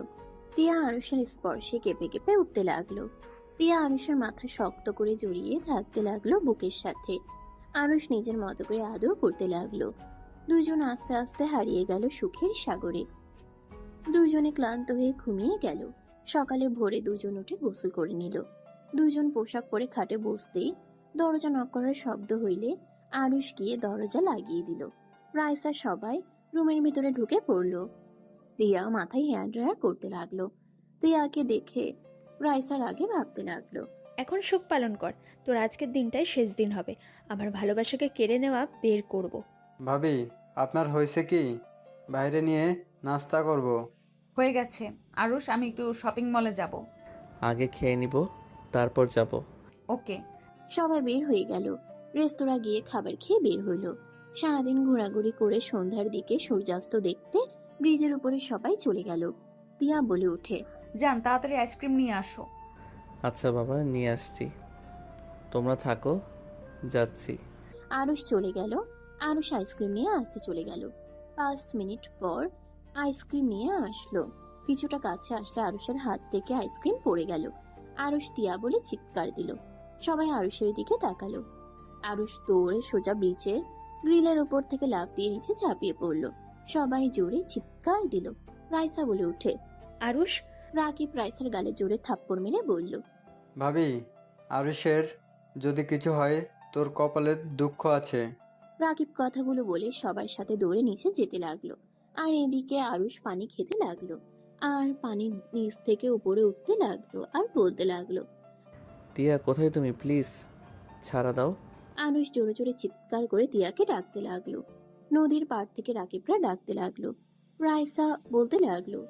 তিয়া আরুষের স্পর্শে কেঁপে কেঁপে উঠতে লাগলো। তিয়া আরুষের মাথা শক্ত করে জড়িয়ে থাকতে লাগলো বুকের সাথে। আরুষ নিজের মতো করে আদর করতে লাগলো। দুইজন আস্তে আস্তে হারিয়ে গেল সুখের সাগরে। দুইজনে ক্লান্ত হয়ে ঘুমিয়ে গেল। সকালে ভোরে দুজন উঠে গোসল করে নিল। দুইজন পোশাক পরে খাটে বসতেই দরজা নক করার শব্দ হইলে আরুষ গিয়ে দরজা লাগিয়ে দিল। রাইসা সবাই রুমের ভিতরে ঢুকে পড়ল। তিয়া মাথায় হেয়ার ড্রায়ার করতে লাগলো। তিয়াকে দেখে রাইসার আগে ভাবতে লাগলো, এখন সুখ পালন কর, তোর আজকের দিনটাই শেষ দিন হবে। আমার ভালোবাসাকে কেড়ে নেওয়া বের করব। ভাবি, আপনার হয়েছে কি? বাইরে নিয়ে নাস্তা করব। হয়ে গেছে আরুষ, আমি একটু শপিং মলে যাব। আগে খেয়ে নিব, তারপর যাব। ওকে। সবাই বের হয়ে গেল। রেস্তোরাঁ গিয়ে খাবার খেয়ে বের হইল। সারাদিন ঘোরাঘুরি করে সন্ধ্যার দিকে সূর্যাস্ত দেখতে ব্রিজের উপরে সবাই চলে গেল। তিয়া বলে ওঠে, যান তাড়াতাড়ি আইসক্রিম নিয়ে আসো। আচ্ছা বাবা, নিয়ে আসছি, তোমরা থাকো, যাচ্ছি। আরুষ চলে গেল। আরুষ আইসক্রিম নিয়ে আসতে চলে গেল। 5 মিনিট পর আইসক্রিম নিয়ে আসলো। কিছুটা কাছে আসলে আরুষের হাত থেকে আইসক্রিম পড়ে গেল। আরুষ তিয়া বলে চিৎকার দিল। সবাই আরুষের দিকে তাকালো। আরুষ দৌড়ে সোজা ব্রিজের গ্রিলের উপর থেকে লাফ দিয়ে নিচে ঝাঁপিয়ে পড়লো। সবাই জোরে চিৎকার দিল। রাইসা বলে ওঠে, আরুষ। রাকিব রাইসার গালে জোরে থাপ্পড় মেরে বলল, ভাবি, আরুষের যদি কিছু হয় তোর কপালে দুঃখ আছে। রাকিব কথাগুলো বলে সবার সাথে দৌড়ে নিচে যেতে লাগলো। আর এদিকে আরুষ পানি খেতে লাগলো। আর পানির নিচ থেকে উপরে উঠতে লাগলো আর বলতে লাগলো, টিয়া কোথায় তুমি? প্লিজ ছাড়া দাও। আরুষ জোরে জোরে চিৎকার করে তিয়াকে ডাকতে লাগলো। নদীর পাড় থেকে রাকিবরা ডাকতে লাগলো। রাইসা বলতে লাগলো,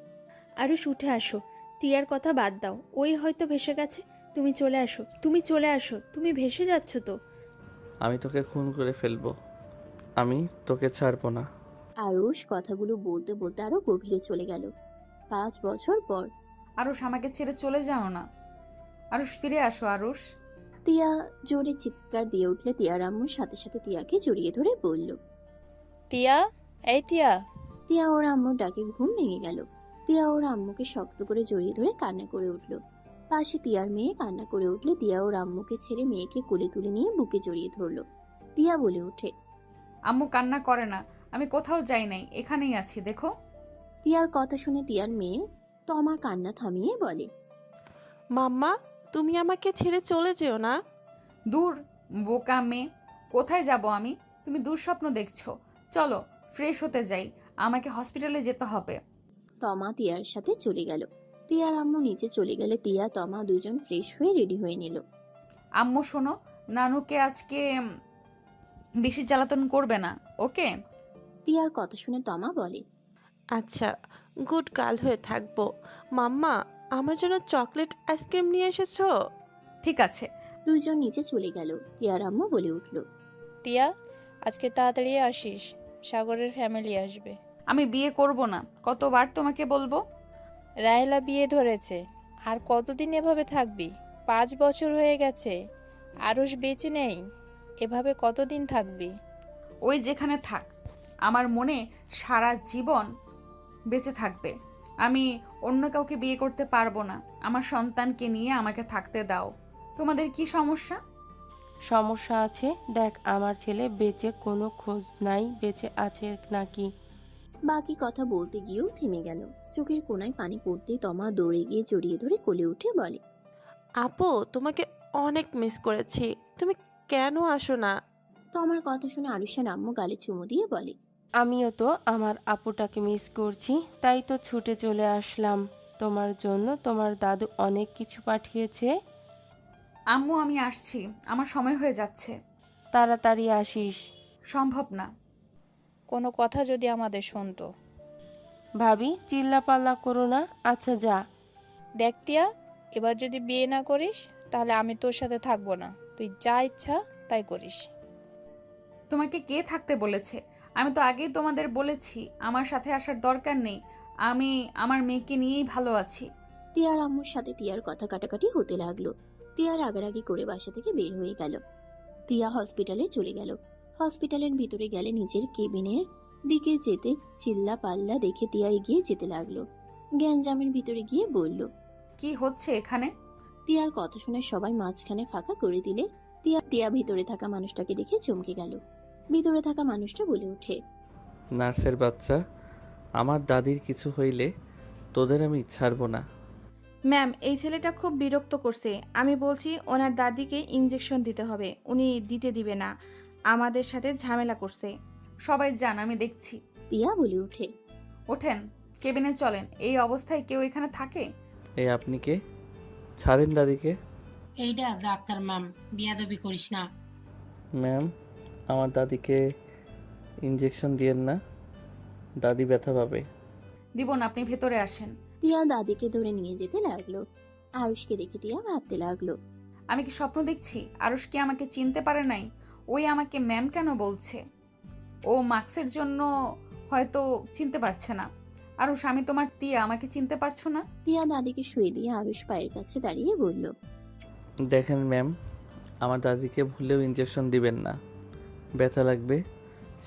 আরুষ উঠে আসো, টিয়ার কথা বাদ দাও, ওই হয়তো ভেসে গেছে। তুমি চলে আসো, তুমি চলে আসো, তুমি ভেসে যাচ্ছ তো। আমি তোকে খুন করে ফেলবো, আমি তোকে ছাড়বো না। আরুষ কথাগুলো বলতে বলতে আরো গভীরে চলে গেল। 5 বছর পর। আরুষ আমাকে ছেড়ে চলে যাও না। আরুষ ফিরে আসো আরুষ। তিয়া জোরে চিৎকার দিয়ে উঠলে তিয়ার আম্মুর সাথে সাথে তিয়াকে জড়িয়ে ধরে বলল, টিয়া, এই টিয়া। তিয়া ওর আম্মুর ডাকে ঘুম ভেঙে গেল। তিয়া ওর আম্মুকে শক্ত করে জড়িয়ে ধরে কান্না করে উঠল। পাশে তিয়ার মেয়ে কান্না করে উঠলে তিয়া ওর আম্মুকে ছেড়ে মেয়েকে কোলে তুলে নিয়ে বুকে জড়িয়ে ধরলো। তিয়া বলে ওঠে, আম্মু কান্না করে না, আমি কোথাও যাই নাই, এখানেই আছি, দেখো। তিয়ার কথা শুনে তিয়ার মেয়ে তমা কান্না থামিয়ে বলে, মাম্মা, তুমি আমাকে ছেড়ে চলে যেও না। দূর বোকা মেয়ে, কোথায় যাব আমি? তুমি দুঃস্বপ্ন দেখছো। চলো ফ্রেশ হতে যাই, আমাকে হসপিটালে যেতে হবে। তমা তিয়ার সাথে চলে গেল। তিয়ার আম্মু নিচে চলে গেলে তিয়া তমা দুজন ফ্রেশ হয়ে রেডি হয়ে নিল। আম্মু শোনো, নানুকে আজকে বেশি জ্বালাতন করবে না, ওকে? তিয়ার কথা শুনে তমা বলে, আচ্ছা, গুড গার্ল হয়ে থাকবো। মাম্মা, আমার জন্য চকলেট আইসক্রিম নিয়ে এসেছো? ঠিক আছে। দুইজন নিচে চলে গেল। তিয়ার আম্মু বলে উঠল, তিয়া, আজকে তাড়াতাড়ি আসিস, সাগরের ফ্যামিলি আসবে। আমি বিয়ে করব না, কতবার তোমাকে বলবো? রাহেলা বিয়ে ধরেছে, আর কতদিন এভাবে থাকবি? 5 বছর হয়ে গেছে, আরুষ বেঁচে নেই, এভাবে কতদিন থাকবি? ওই যেখানে থাক, আমার মনে সারা জীবন বেঁচে থাকবে। আমি অন্য কাউকে বিয়ে করতে পারবো না। আমার সন্তানকে নিয়ে আমাকে থাকতে দাও। তোমাদের কি সমস্যা? সমস্যা আছে, দেখ আমার ছেলে বেঁচে কোনো খোঁজ নাই, বেঁচে আছে নাকি। বাকি কথা বলতে গিয়েও থেমে গেল। চোখের কোনায় পানি পড়তেই তমা দৌড়ে গিয়ে জড়িয়ে ধরে কোলে উঠে বলে, আপু, তোমাকে অনেক মিস করেছি, তুমি কেন আসো না? তমার কথা শুনে আরুষের আম্মু গালে চুমু দিয়ে বলে, আমিও তো আমার আপুটাকে মিস করছি, তাই তো ছুটে চলে আসলাম তোমার জন্য। তোমার দাদু অনেক কিছু পাঠিয়েছে। আম্মু আমি আসছি, আমার সময় হয়ে যাচ্ছে। তাড়াতাড়ি আসিস। সম্ভব না। কোনো কথা যদি আমাদের শুনতো। ভাবি, চিল্লাপাল্লা করো না। আচ্ছা যা। দেখ তিয়া, এবার যদি বিয়ে না করিস তাহলে আমি তোর সাথে থাকবো না, তুই যা ইচ্ছা তাই করিস। তোমাকে কে থাকতে বলেছে? আমি তো আগেই তোমাদের বলেছি আমার সাথে আসার দরকার নেই। আমি আমার মেয়েকে নিয়েই ভালো আছি। তিয়ার আম্মুর সাথে তিয়ার কথা কাটাকাটি হতে লাগলো। তিয়া রাগারাগি করে বাসা থেকে বের হয়ে গেল। তিয়া হসপিটালে চলে গেল। হসপিটালের ভিতরে গেলে নিজের কেবিনের দিকে যেতে চিল্লা পাল্লা দেখে তিয়া এগিয়ে যেতে লাগলো। গ্যাঞ্জামের ভিতরে গিয়ে বলল, কি হচ্ছে এখানে? তিয়ার কথা শুনে সবাই মাঝখানে ফাঁকা করে দিলে তিয়া ভিতরে থাকা মানুষটাকে দেখে চমকে গেল। ভিতরে থাকা মানুষটা বলে ওঠে, নার্সের বাচ্চা, আমার দাদির কিছু হইলে তোদের আমি ছাড়বো না। ম্যাম, এই ছেলেটা খুব বিরক্ত করছে। আমি বলছি ওনার দাদিকে ইঞ্জেকশন দিতে হবে, উনি দিতে দিবে না, আমাদের সাথে ঝামেলা করছে। সবাই যান, আমি দেখছি। তিয়া বলে ওঠে, ওঠেন, কেবিনে চলেন। এই অবস্থায় কেউ এখানে থাকে? এই আপনি কে? ছাড়েন দাদিকে। এইটা ডাক্তার ম্যাম, বিয়াদবি করিস না। ম্যাম, আমার দাদিকে ইঞ্জেকশন দিয়েন না, দাদি ব্যথা পাবে। দিব না, আপনি ভেতরে আসেন। তিয়া দাদিকে ধরে নিয়ে যেতে লাগলো। আরুষকে দেখে তিয়া ভাবতে লাগলো, আমি কি স্বপ্ন দেখছি? আরুষ কি আমাকে চিনতে পারে নাই? ওই আমাকে ম্যাম কেন বলছে? ও মার্কসের জন্য হয়তো চিনতে পারছে না। আরুষ, আমি তোমার তিয়া, আমাকে চিনতে পারছো না? তিয়া দাদিকে শুয়ে দিয়ে আরুষ পায়ের কাছে দাঁড়িয়ে বলল, দেখেন ম্যাম, আমার দাদিকে ভুলেও ইঞ্জেকশন দিবেন না, ব্যথা লাগবে।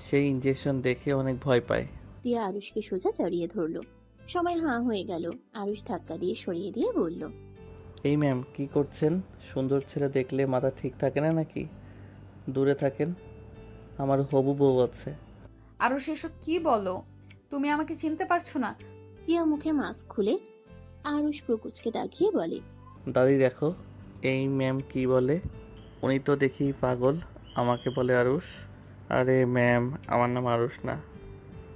সেই ইঞ্জেকশন দেখে অনেক ভয় পায়। তিয়া আরুষকে সোজা জড়িয়ে ধরলো। সবাই হাঁ হয়ে গেল। আরুষ ধাক্কা দিয়ে সরিয়ে দিয়ে বলল, এই ম্যাম কি করছেন? সুন্দর ছেলে দেখলে মাথা ঠিক থাকে না নাকি? দূরে থাকেন, আমার হবু বউ আছে। আরুষ, এসব কি বলো? তুমি আমাকে চিনতে পারছো না? তিয়া মুখের মাস্ক খুলে আরুষ প্রকুচকে তাকিয়ে বলে, দাদি দেখো, এই ম্যাম কি বলে? উনি তো দেখি পাগল, আমাকে বলে আরুষ। আরে ম্যাম, আমার নাম আরুষ না,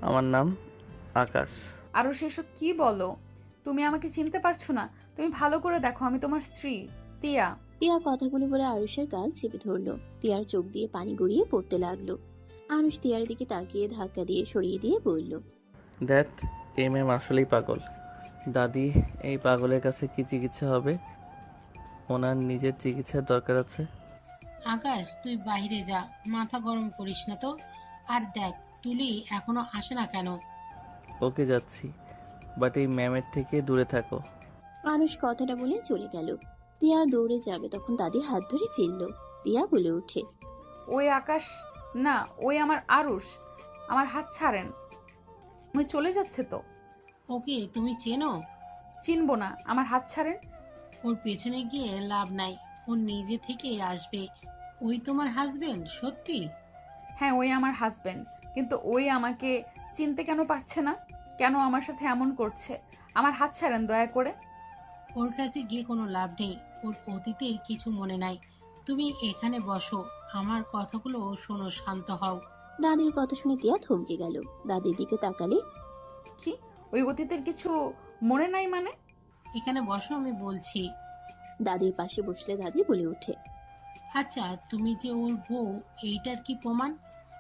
আমার নাম আকাশ। আরুষ, এসব কি বলো? তুমি আমাকে চিনতে পারছো না? তুমি ভালো করে দেখো, আমি তোমার স্ত্রী তিয়া। তিয়া কথাগুলো বলে আরুষের গাল চেপে ধরলো। তিয়ার চোখ দিয়ে পানি গড়িয়ে পড়তে লাগলো। আরুষ তিয়ার দিকে তাকিয়ে ধাক্কা দিয়ে সরিয়ে দিয়ে বলল, দেখ, এই ম্যাম আসলেই পাগল। দাদি, এই পাগলের কাছে কি চিকিৎসা হবে? ওনার নিজের চিকিৎসার দরকার আছে। আকাশ, তুই বাইরে যা, মাথা গরম করিস না তো। আর দেখ, তুলি এখনো আসে না কেন? ওকে যাচ্ছি, বাট এই ম্যামের থেকে দূরে থাকো। আরুষ কথাটা বলে চলে গেল। তিয়া দৌড়ে যাবে তখন দাদি হাত ধরে ফেললো। তিয়া বলে ওঠে, ওই আকাশ না, ওই আমার আরুষ, আমার হাত ছাড়েন। ওই চলে যাচ্ছে তো। ওকে তুমি চেনো? চিনবো না, আমার হাত ছাড়েন। ওর পেছনে গিয়ে লাভ নাই, ও নিজে থেকে আসবে। ওই তোমার হাজবেন্ড? সত্যি? হ্যাঁ, ওই আমার হাজবেন্ড, কিন্তু ওই আমাকে চিনতে কেন পারছে না? কেন আমার সাথে এমন করছে? আমার হাত ছাড়েন দয়া করে। ওর কাছে গিয়ে কোনো লাভ নেই, ওর অতীতের কিছু মনে নাই। তুমি এখানে বসো, আমার কথাগুলো শোনো, শান্ত হও। দাদির কথা শুনে তিয়া থমকে গেল। দাদির দিকে তাকালে কি ওই অতীতের কিছু মনে নাই মানে? এখানে বসো, আমি বলছি। দাদির পাশে বসলে দাদি বলে ওঠে, আচ্ছা, তুমি যে ওর বউ, এইটার কি প্রমাণ?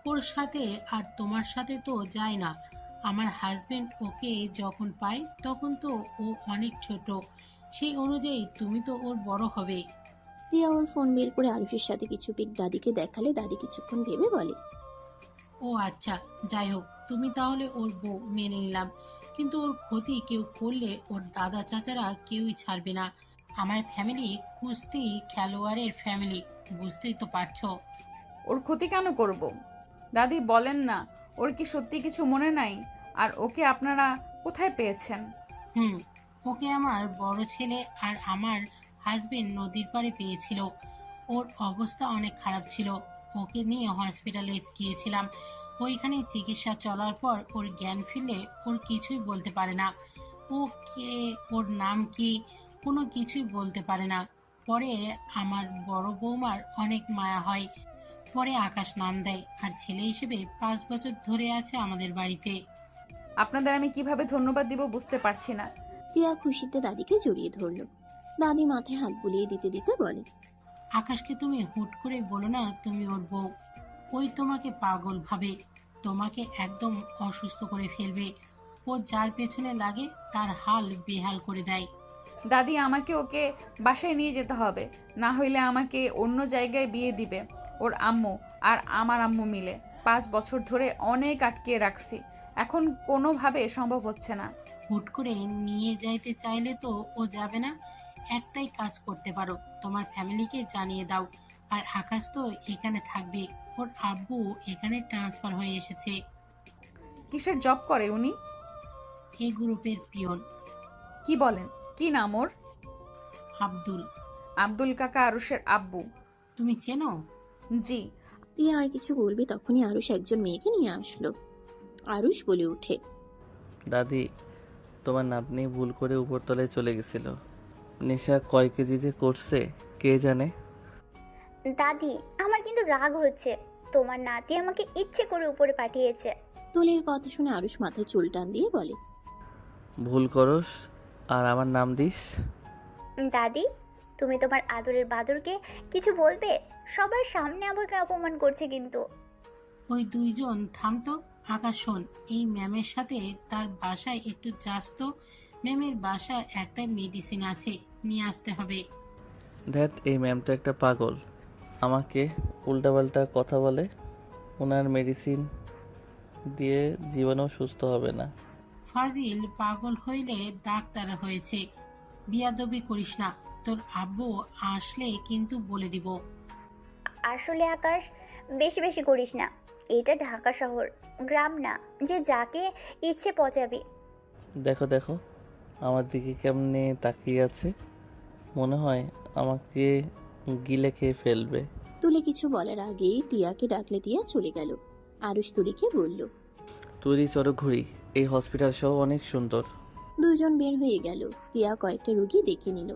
ওর সাথে আর তোমার সাথে তো যায় না। আমার হাজবেন্ড ওকে যখন পায় তখন তো ও অনেক ছোট, সেই অনুযায়ী তুমি তো ওর বড় হবে। তিয়া ওর ফোন বের করে আরুষের সাথে কিছু পিক দাদিকে দেখালে দাদি কিছুক্ষণ ভেবে বলে, ও আচ্ছা, যাই হোক, তুমি তাহলে ওর বউ, মেনে নিলাম। কিন্তু ওর ক্ষতি কেউ করলে ওর দাদা চাচারা কেউই ছাড়বে না। আমার ফ্যামিলি কুস্তি খেলোয়াড়ের ফ্যামিলি, বুঝতেই তো পারছো। ওর ক্ষতি কেন করব? দাদি বলেন না, ওর কি সত্যি কিছু মনে নাই? আর ওকে আপনারা কোথায় পেয়েছেন? ওকে আমার বড় ছেলে আর আমার হাজবেন্ড নদীর পাড়ে পেয়েছিল। ওর অবস্থা অনেক খারাপ ছিল, ওকে নিয়ে হসপিটালে গিয়েছিলাম। ওইখানে চিকিৎসা চলার পর ওর জ্ঞান ফিরলে ওর কিছুই বলতে পারে না। ও কে, ওর নাম কি, কোনো কিছুই বলতে পারে না। পরে আমার বড় বৌমার অনেক মায়া হয়, পরে আকাশ নাম দেয়, আর ছেলে হিসেবে 5 বছর ধরে আছে আমাদের বাড়িতে। আপনাদের আমি কিভাবে ধন্যবাদ দিব বুঝতে পারছি না। তিয়া খুশিতে দাদিকে জড়িয়ে ধরল। দাদি মাথায় হাত বুলিয়ে দিতে দিতে বলে, আকাশকে তুমি হুট করে বলো না তুমি ওর বউ। ওই তোমাকে পাগল ভাবে, তোমাকে একদম অসুস্থ করে ফেলবে। ও যার পেছনে লাগে তার হাল বেহাল করে দেয়। দাদি, আমাকে ওকে বাসায় নিয়ে যেতে হবে, না হইলে আমাকে অন্য জায়গায় বিয়ে দিবে ওর আম্মু আর আমার আম্মু মিলে। 5 বছর ধরে অনেক আটকে রাখছি, এখন কোনোভাবে সম্ভব হচ্ছে না। হুট করে নিয়ে যাইতে চাইলে তো ও যাবে না। একটাই কাজ করতে পারো, তোমার ফ্যামিলিকে জানিয়ে দাও। আর আকাশ তো এখানে থাকবে, ওর আব্বু এখানে ট্রান্সফার হয়ে এসেছে। কিসের জব করে উনি? এই গ্রুপের পিয়ন। কি বলেন? কি নাম ওর? আব্দুল। আব্দুল কাকা আরুষের আব্বু? তুমি চেনো? জি। তিয়া আর কিছু বলবে তখনই আরুষ একজন মেয়েকে নিয়ে আসলো। আরুষ বলে ওঠে, দাদি, তোমার নাতনি ভুল করে উপরতলায় চলে গেছিল। নেশা কয় কেজি যে করছে কে জানে। দাদি, আমার কিন্তু রাগ হচ্ছে। তোমার নাতি আমাকে ইচ্ছে করে উপরে পাঠিয়েছে। তুলির কথা শুনে আরুষ মাথায় চুল টান দিয়ে বলে, ভুল করস আর আমার নাম দিস? দাদি, তুমি তোমার আদরের বাদরকে কিছু বলবে? সবার সামনে আমাকে অপমান করছে কিন্তু। ওই দুইজন থামতো। আকাশ শোন, এই ম্যামের সাথে তার বাসায় একটু যাস তো। ম্যামের বাসায় একটা মেডিসিন আছে, নিয়ে আসতে হবে। ধ্যাত, এই ম্যাম তো একটা পাগল, আমাকে উল্টাপাল্টা কথা বলে। ওনার মেডিসিন দিয়ে জীবনেও সুস্থ হবে না। ফাজিল পাগল হইলে ডাক্তার হয়েছে। বিয়াদবি করিস না, তোর আব্বু আসলে কিন্তু বলে দিব। আসলে আকাশ, বেশি বেশি করিস না। এটা ঢাকা শহর, গ্রাম না যে যাকে ইচ্ছে পচাবি। দেখো দেখো আমার দিকে কেমনে তাকিয়ে আছে, মনে হয় আমাকে গিলে খেয়ে ফেলবে। তুলি কিছু বলার আগেই তিয়াকে ডাকলে তিয়া চলে গেল। আরুষ তুলিকে বলল, তুলি চলো ঘুরি, এই হসপিটাল সহ অনেক সুন্দর। দুজন বের হয়ে গেল। তিয়া কয়েকটা রুগী দেখে নিল।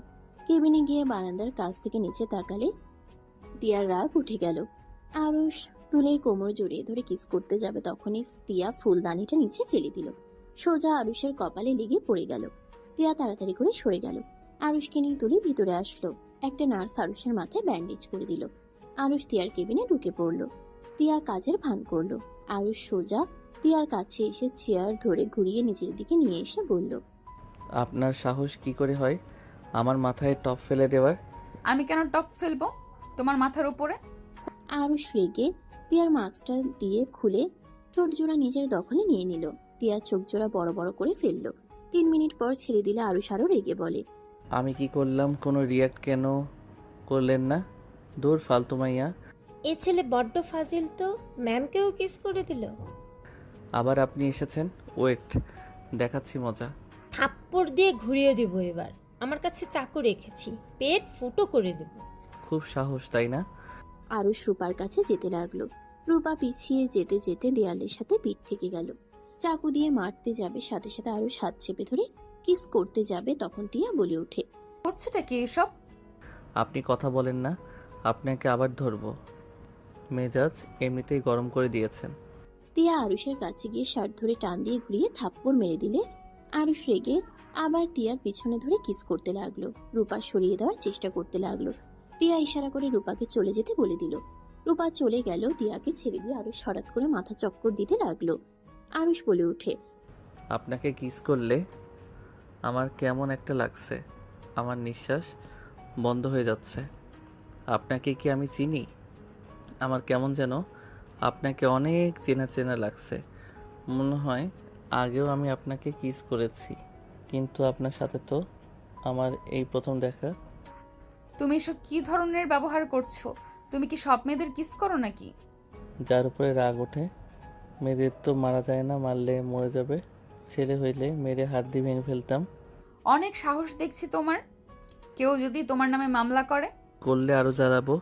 কেবিনে গিয়ে বারান্দার কাছ থেকে নিচে তাকালে তিয়ার রাগ উঠে গেল। আরুষ তুলির কোমর জড়িয়ে ধরে কিস করতে যাবে তখনই তিয়া ফুলদানিটা নিচে ফেলে দিল। সোজা আরুষের কপালে লেগে পড়ে গেল। তিয়া তাড়াতাড়ি করে সরে গেল। আরুষকে নিয়ে তুলি ভিতরে আসলো। একটা নার্স আরুষের মাথায় ব্যান্ডেজ করে দিল। আরুষ তিয়ার কেবিনে ঢুকে পড়ল। তিয়া কাজের ভান করলো। আরুষ সোজা তিয়ার কাছে এসে চেয়ার ধরে ঘুরিয়ে নিজের দিকে নিয়ে এসে বলল, আপনার সাহস কি করে হয় আমার মাথায় টপ ফেলে দেওয়ার? আমি কেন টপ ফেলবো তোমার মাথার উপরে? আরুষ রেগে তিয়ার মাস্কটা দিয়ে খুলে ঠোঁট জোড়া নিজের দখলে নিয়ে নিল। তিয়া চোখ জোড়া বড় বড় করে ফেললো। 3 মিনিট পর ছেড়ে দিলে আরুষ আরো রেগে বলে, আমি কি করলাম? কোনো রিয়াক্ট কেন করলেন না? দূর ফালতু মাইয়া। এ ছেলে বড্ড ফাজিল তো, ম্যামকেও কিস করে দিল। আবার আপনি এসেছেন, ওয়েট দেখাচ্ছি মজা। থাপ্পড় দিয়ে ঘুরিয়ে দিব এবার। আমার কাছে চাকু রেখেছি, পেট ফুটো করে দেব। খুব সাহস, তাই না? আরুষ রূপার কাছে যেতে লাগলো। রূপা পিছিয়ে যেতে যেতে দেয়ালের সাথে পিঠ থেকে গেল। চাকু দিয়ে মারতে যাবে, সাথে সাথে আরুষ হাত চেপে ধরে কিস করতে যাবে তখন তিয়া বলে ওঠে, হচ্ছেটা কি এসব? আপনি কথা বলেন না, আপনাকে আবার ধরবো। মেজাজ এমনিতেই গরম করে দিয়েছেন। তিয়া আরুষের কাছে গিয়ে শার্ট ধরে টান দিয়ে ঘুরিয়ে থাপ্পড় মেরে দিলে আরুষ রেগে আবার তিয়ার পিছনে ধরে কিস করতে লাগলো। রূপা সরিয়ে দেওয়ার চেষ্টা করতে লাগলো। তিয়া ইশারা করে রূপাকে চলে যেতে বলে দিল। রূপা চলে গেল। তিয়াকে ছেড়ে দিয়ে আরুষ হঠাৎ করে মাথা চক্কর দিতে লাগলো। আরুষ বলে ওঠে, আপনাকে কিস করলে আমার কেমন একটা লাগছে, আমার নিঃশ্বাস বন্ধ হয়ে যাচ্ছে। আপনাকে কি আমি চিনি? আমার কেমন যেন আপনাকে অনেক চেনা চেনা লাগছে। মনে হয় আগেও আমি আপনাকে কিস করেছি, কিন্তু আপনার সাথে তো আমার এই প্রথম দেখা। তুমি এসব কি ধরনের ব্যবহার করছো? তুমি কি সব মেয়েদের কিস করো নাকি? যার উপরে রাগ ওঠে, মেয়েদের তো মারা যায় না, মারলে মরে যাবে। ছেলে হইলে মেরে হাড্ডি ভেঙে ফেলতাম। অনেক সাহস দেখছি তোমার। কেউ যদি তোমার নামে মামলা করে? করলে আরও জ্বালাবো।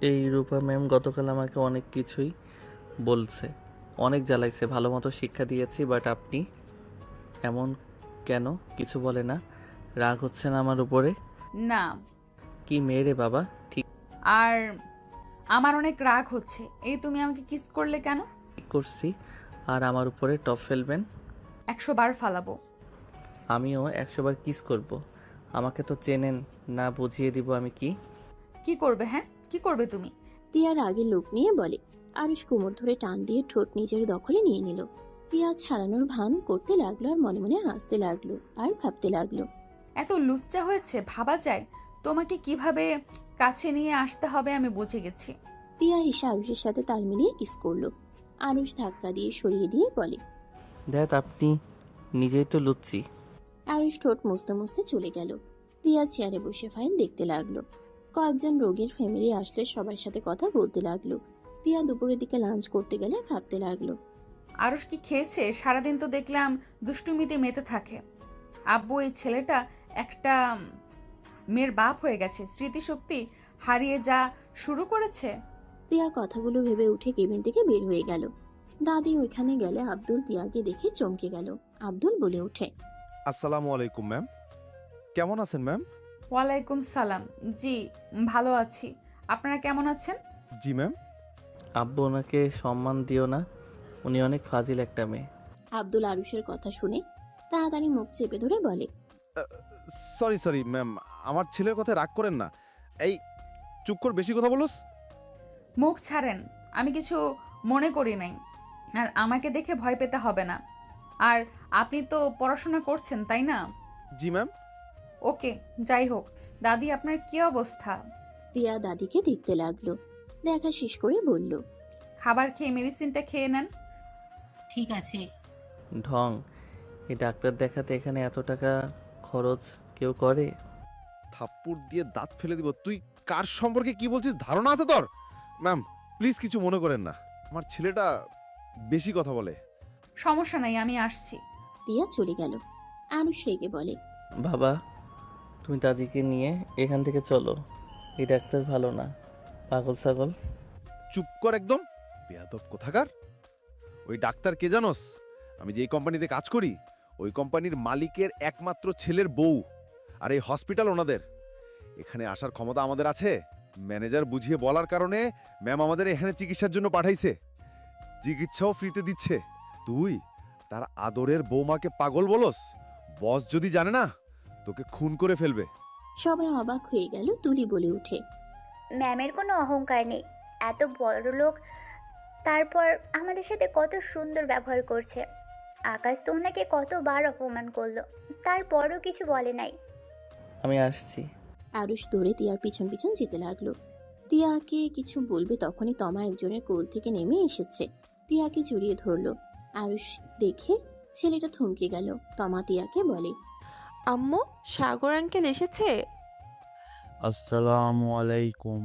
এই রূপা ম্যাম গতকাল আমাকে অনেক কিছুই বলছে, অনেক জ্বালাইছে, ভালো মতো শিক্ষা দিয়েছি, বাট আপনি এমন কেন? কিছু বলে না? রাগ হচ্ছে না আমার উপরে? না। কি মেয়ে রে বাবা, ঠিক আর আমার অনেক রাগ হচ্ছে। এই তুমি আমাকে কিস করলে কেন? করছি। আর আমার উপরে টপ ফেলবেন? 100 বার ফালাবো। আমিও 100 বার কিস করব। আমাকে তো চেনেন না, বুঝিয়ে দিব আমি কি। কি করবে? হ্যাঁ, কি করবে তুমি? তিয়ার আগে লোক নিয়ে বলে। আরুষ কোমর ধরে টান দিয়ে ঠোঁট নিজের দখলে নিয়ে নিল। তিয়া ছাড়ানোর ভান করতে লাগলো আর মনে মনে হাসতে লাগলো আর ভাবতে লাগলো, এত লুচ্চা হয়েছে ভাবা যায়? তোমাকে কিভাবে কাছে নিয়ে আসতে হবে আমি বুঝে গেছি। তিয়া এসে আরুষের সাথে তাল মিলিয়ে কিস করলো। আরুষ ধাক্কা দিয়ে সরিয়ে দিয়ে বলে, দেখ আপনি নিজেই তো লুচ্ছি। আরুষ ঠোঁট মুছতে মুছতে চলে গেল। তিয়া চেয়ারে বসে ফাইল দেখতে লাগলো। কয়েকজন রোগীর ফ্যামিলি আসলে সবার সাথে কথা বলতে লাগলো। তিয়া দুপুরের দিকে লাঞ্চ করতে গেলে ভাবতে লাগলো, আরুষ কি খেয়েছে? সারাদিন তো দেখলাম দুষ্টুমিতে মেতে থাকে। আব্বু, এই ছেলেটা একটা মেয়ের বাপ হয়ে গেছে, স্মৃতিশক্তি হারিয়ে যা শুরু করেছে। তিয়া কথাগুলো ভেবে উঠে কেবিন থেকে বের হয়ে গেল। দাদি ওইখানে গেলে আব্দুল তিয়াকে দেখে চমকে গেল। আব্দুল বলে ওঠে, আসসালামু আলাইকুম ম্যাম, কেমন আছেন ম্যাম? ওয়ালাইকুম সালাম। জি ভালো আছি, আপনারা কেমন আছেন? জি ম্যাম। আব্বু, ওনাকে সম্মান দিও না, উনি অনেক ফাজিল একটা মেয়ে। আব্দুল আরুষের কথা শুনে তাড়াতাড়ি মুখ চেপে ধরে বলে, সরি সরি ম্যাম, আমার ছেলের কথা রাগ করেন না। এই চুপ কর, বেশি কথা বলোস। মুখ ছাড়েন, আমি কিছু মনে করি নাই। আর আমাকে দেখে ভয় পেতে হবে না। আর আপনি তো পড়াশোনা করছেন তাই না? জি ম্যাম। ওকে, যাই হোক, দাদি আপনার কি অবস্থা? তিয়া দাদিকে দেখতে লাগলো। দেখা শেষ করে বলল, খাবার খেয়ে মেডিসিনটা খেয়ে নেন। ঠিক আছে। ঢং, এই ডাক্তার দেখাতে এখানে এত টাকা খরচ কেউ করে? থাপ্পড় দিয়ে দাঁত ফেলে দিব। তুই কার সম্পর্কে কি বলছিস ধারণা আছে তোর? ম্যাম প্লিজ কিছু মনে করেন না, আমার ছেলেটা বেশি কথা বলে। সমস্যা নাই, আমি আসছি। তিয়া চলে গেল। আরুষ রেগে বলে, বাবা, তুমি দাদিকে নিয়ে এখান থেকে চলো, এই ডাক্তার ভালো না, পাগল ছাগল। চুপ কর একদম, বেয়াদব কোথাকার। ওই ডাক্তার কে জানোস? আমি যেই কোম্পানিতে কাজ করি ওই কোম্পানির মালিকের একমাত্র ছেলের বউ। আর এই হসপিটাল ওনাদের। এখানে আসার ক্ষমতা আমাদের আছে। ম্যানেজার বুঝিয়ে বলার কারণে ম্যাম আমাদের এখানে চিকিৎসার জন্য পাঠাইছে, চিকিৎসাও ফ্রিতে দিচ্ছে। তুই তার আদরের বৌমাকে পাগল বলস? বস যদি জানে না তোকে খুন করে ফেলবে। সবাই অবাক হয়ে গেল। তুলি বলে উঠে, ম্যামের কোনো অহংকার নেই, এত বড় লোক, তারপর আমাদের সাথে কত সুন্দর ব্যবহার করছে। আকাশ তো ওনাকে কতবার অপমান করলো, তারপরও কিছু বলে নাই। আমি আসছি। আরুষ দৌড়ে তিয়ার পিছন পিছন যেতে লাগলো। তিয়াকে কিছু বলবে তখনই তমা একজনের কোল থেকে নেমে এসেছে। তিয়াকে জড়িয়ে ধরলো। আরুষ দেখে ছেলেটা থমকে গেল। তমা তিয়াকে বলে, আম্মু, সাগর আঙ্কেল এসেছে। আসসালামু আলাইকুম।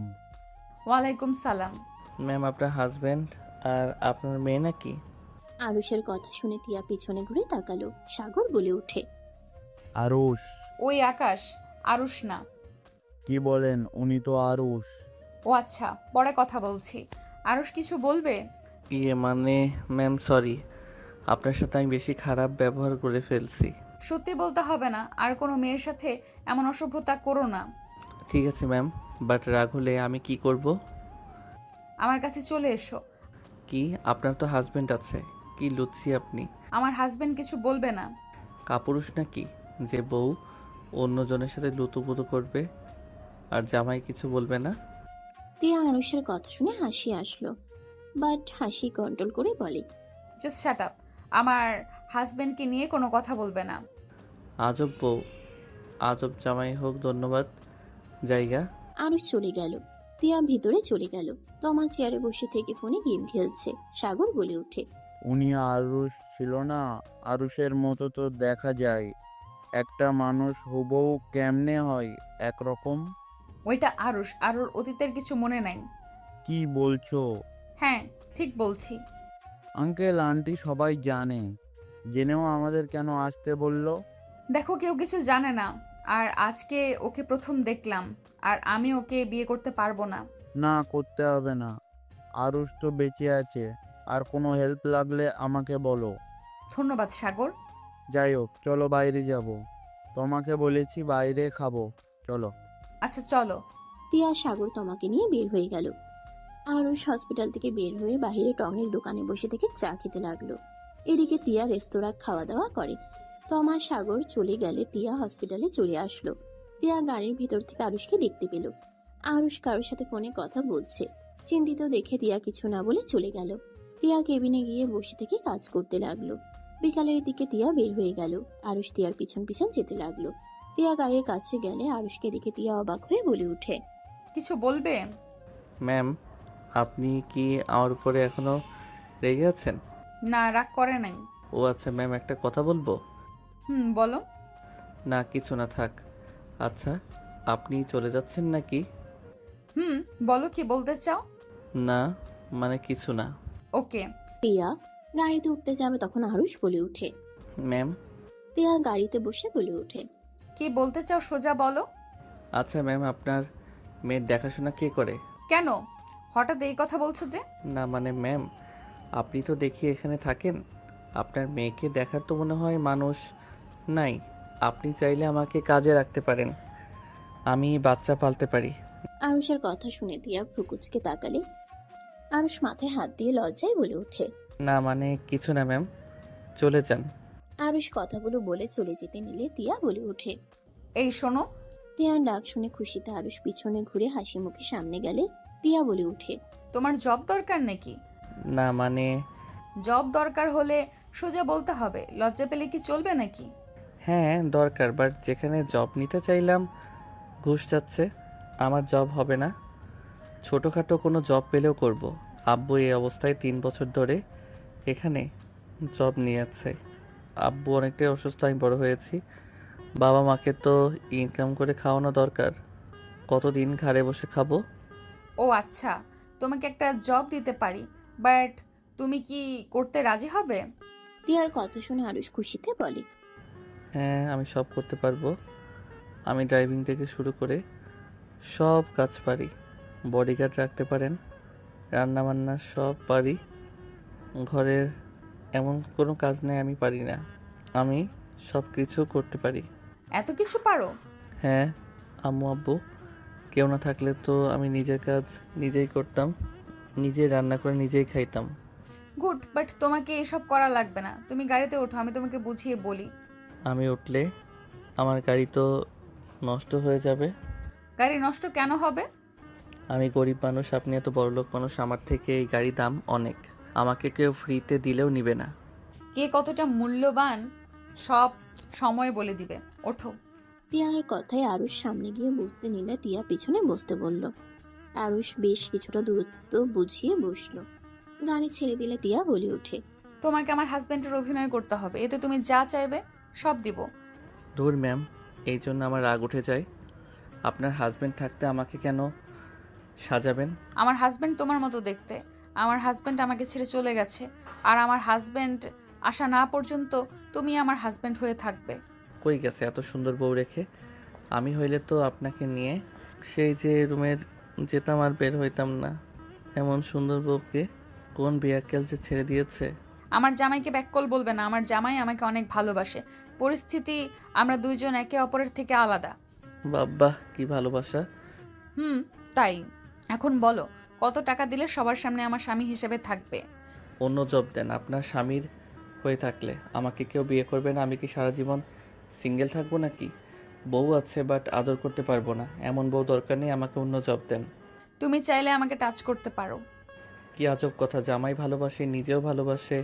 ওয়ালাইকুম সালাম। ম্যাম, আপনার হাজবেন্ড আর আপনার মেয়ে নাকি? আরুষের কথা শুনে তিয়া পিছনে ঘুরে তাকালো। সাগর বলে ওঠে, আরুষ। ওই আকাশ, আরুষ না। কি বলেন? উনি তো আরুষ। ও আচ্ছা, পরে কথা বলছি। আরুষ কিছু বলবে? মানে ম্যাম সরি, আপনার সাথে আমি বেশি খারাপ ব্যবহার করে ফেলছি। সত্যি বলতে হবে না, আর কোনো মেয়ের সাথে এমন অসভ্যতা করো না। ঠিক আছে ম্যাম, বাট রাগ হলে আমি কি করব? আমার কাছে চলে এসো। কি আপনার তো হাজবেন্ড আছে, কি লুচ্ছি আপনি? আমার হাজবেন্ড কিছু বলবে না। কাপুরুষ নাকি যে বউ অন্যজনের সাথে লুতুপুতু করবে আর জামাই কিছু বলবে না? তিয়া আরুষের কথা শুনে হাসি আসলো, বাট হাসি কন্ট্রোল করে বলে, জাস্ট শাট আপ। আমার হাজবেন্ডকে নিয়ে কোনো কথা বলবে না। আজব বউ, আজব জামাই হোক, ধন্যবাদ। জায়গা। আরুষ চলে গেল। তিয়া ভিতরে চলে গেল। তমা চেয়ারে বসে থেকে ফোনে গেম খেলছে। সাগর বলে ওঠে, উনি আরুষ ছিল না? আরুষের মতো তো দেখা যায়। একটা মানুষ হুবহু কেমনে হয় একরকম? ওইটা আরুষ, আর ওর অতীতের কিছু মনে নাই। কি বলছো? হ্যাঁ, ঠিক বলছি। আঙ্কেল আন্টি সবাই জানে, জেনেও আমাদের কেন আসতে বললো? দেখো, কেউ কিছু জানে না। আর আজকে ওকে প্রথম দেখলাম, আর আমি ওকে বিয়ে করতে পারবো না। না, করতে হবে না। আরুষ তো বেঁচে আছে। আর কোনো হেল্প লাগলে আমাকে বলো। ধন্যবাদ সাগর। যাই হোক, চলো বাইরে যাব। তোমাকে বলেছি বাইরে খাবো, চলো। আচ্ছা চলো। তিয়া সাগর তমাকে নিয়ে বের হয়ে গেল। আরুষ হসপিটাল থেকে বের হয়ে বাইরে টঙের দোকানে বসে থেকে চা খেতে লাগলো। এদিকে তিয়া রেস্তোরাঁ খাওয়া দাওয়া করে। তমা সাগর চলে গেলে তিয়া হসপিটালে চলে আসলো। তিয়া গাড়ির ভিতর থেকে আরুষকে দেখতে পেল। আরুষ কারোর সাথে ফোনে কথা বলছে। চিন্তিত দেখে তিয়া কিছু না বলে চলে গেল। তিয়া কেবিনে গিয়ে বসে থেকে কাজ করতে লাগলো। বিকালের দিকে তিয়া বের হয়ে গেল। আরুষ তিয়ার পিছন পিছন যেতে লাগলো। তিয়া গাড়ির কাছে গেলে আরুষকে দেখে তিয়া অবাক হয়ে বলে ওঠে, কিছু বলবে? ম্যাম, আপনি কি আমার উপরে এখনো রেগে আছেন? না, রাগ করে নাই। ও আচ্ছা ম্যাম, একটা কথা বলবো? বলো। না কিছু না, থাক। আচ্ছা, আপনি চলে যাচ্ছেন নাকি? বলো, কি বলতে চাও? না মানে কিছু না। ওকে। তিয়া গাড়িতে উঠতে যাবে তখন আরুষ বলে ওঠে, ম্যাম। তিয়া গাড়িতে বসে বলে ওঠে, কি বলতে চাও সোজা বলো। আচ্ছা ম্যাম, আপনার মেয়ের দেখাশোনা কে করে? কেন হঠাৎ এই কথা বলছো যে? না মানে ম্যাম, আপনি তো দেখি এখানে থাকেন, আপনার মেয়েকে দেখার তো মনে হয় মানুষ নাই। আপনি চাইলে আমাকে কাজে রাখতে পারেন, আমি বাচ্চা পালতে পারি। আরুষের কথা শুনে তিয়া ফ্রুকুচকে তাকালে। আরুষ মাথায় হাত দিয়ে লজ্জায় বলে ওঠে, না মানে কিছু না ম্যাম, চলে যান। আরুষ কথাগুলো বলে চলে যেতে নিলে তিয়া বলে ওঠে, এই শোনো। তিয়ার ডাক শুনে খুশিতে আরুষ পিছনে ঘুরে হাসি মুখে সামনে গেলে তিয়া বলে ওঠে, তোমার জব দরকার নাকি? না মানে জব দরকার হলে সোজা বলতে হবে, লজ্জা পেলে কি চলবে নাকি? হ্যাঁ দরকার, বাট যেখানে জব নিতে চাইলাম ঘুষ যাচ্ছে, আমার জব হবে না। ছোটোখাটো কোনো জব পেলেও করব। আব্বু এই অবস্থায় 3 বছর ধরে এখানে জব নিয়ে আছে। আব্বু অনেকটাই অসুস্থ, আমি বড় হয়েছি, বাবা মাকে তো ইনকাম করে খাওয়ানো দরকার, কতদিন ঘরে বসে খাবো? ও আচ্ছা, তোমাকে একটা জব দিতে পারি, বাট তুমি কি করতে রাজি হবে? তিয়ার কথা শুনে আরুষ খুশিতে বলে, হ্যাঁ আমি সব করতে পারবো। আমি ড্রাইভিং থেকে শুরু করে সব কাজ পারি, বডিগার্ড রাখতে পারেন, রান্না বান্না সব পারি, ঘরের এমন কোনো কাজ নেই আমি পারি না, আমি সব কিছু করতে পারি। এত কিছু পারো? হ্যাঁ, আম্মু আব্বু কেউ না থাকলে তো আমি নিজের কাজ নিজেই করতাম, নিজেই রান্না করে নিজেই খাইতাম। গুড, বাট তোমাকে এসব করা লাগবে না। তুমি গাড়িতে ওঠো, আমি তোমাকে বুঝিয়ে বলি। আমি উঠলে আমার গাড়ি তো নষ্ট হয়ে যাবে। গাড়ি নষ্ট কেন হবে? আমি গরিব মানুষ, আপনি এত বড়লোক মানুষ, আমার থেকে এই গাড়ি দাম অনেক, আমাকে কেউ ফ্রিতে দিলেও নিবে না। কে কতটা মূল্যবান সব সময় বলে দিবে। ওঠো। তিয়ার কথায় আরুষ সামনে গিয়ে বসতে নিলে তিয়া পিছনে বসতে বলল। আরুষ বেশ কিছুটা দূরত্ব বুঝিয়ে বসলো। গাড়ি ছেড়ে দিলে তিয়া বলে ওঠে, তোমাকে আমার হাজবেন্ডের অভিনয় করতে হবে, এতে তুমি যা চাইবে সব দিব। দূর ম্যাম, এই জন্য আমার রাগ উঠে যায়। আপনার হাজবেন্ড থাকতে আমাকে কেন সাজাবেন? আমার হাজবেন্ড তোমার মতো দেখতে। আমার হাজবেন্ড আমাকে ছেড়ে চলে গেছে, আর আমার হাজবেন্ড আসা না পর্যন্ত তুমি আমার হাজবেন্ড হয়ে থাকবে। কই গেছে এত সুন্দর বউ রেখে? আমি হইলে তো আপনাকে নিয়ে সেই যে রুমের যেতাম আর বের হইতাম না। এমন সুন্দর বউকে কোন বিয়াক্কেল যে ছেড়ে দিয়েছে। আমার জামাইকে ব্যাককল বলবে না, আমার জামাই আমাকে অনেক ভালোবাসে। পরিস্থিতি আমরা দুইজন একে অপরের থেকে আলাদা। বাবা কি ভালোবাসা। তাই। এখন বলো, কত টাকা দিলে সবার সামনে আমার স্বামী হিসেবে থাকবে? অন্য জব দেন। আপনার স্বামীর হয়ে থাকলে আমাকে কেউ বিয়ে করবে না? আমি কি সারা জীবন সিঙ্গেল থাকবো নাকি? বউ আছে বাট আদর করতে পারবো না, এমন বউ দরকার নেই। আমাকে অন্য জব দেন। তুমি চাইলে আমাকে টাচ করতে পারো। কি আজব কথা, জামাই ভালোবাসে, নিজেও ভালোবাসে,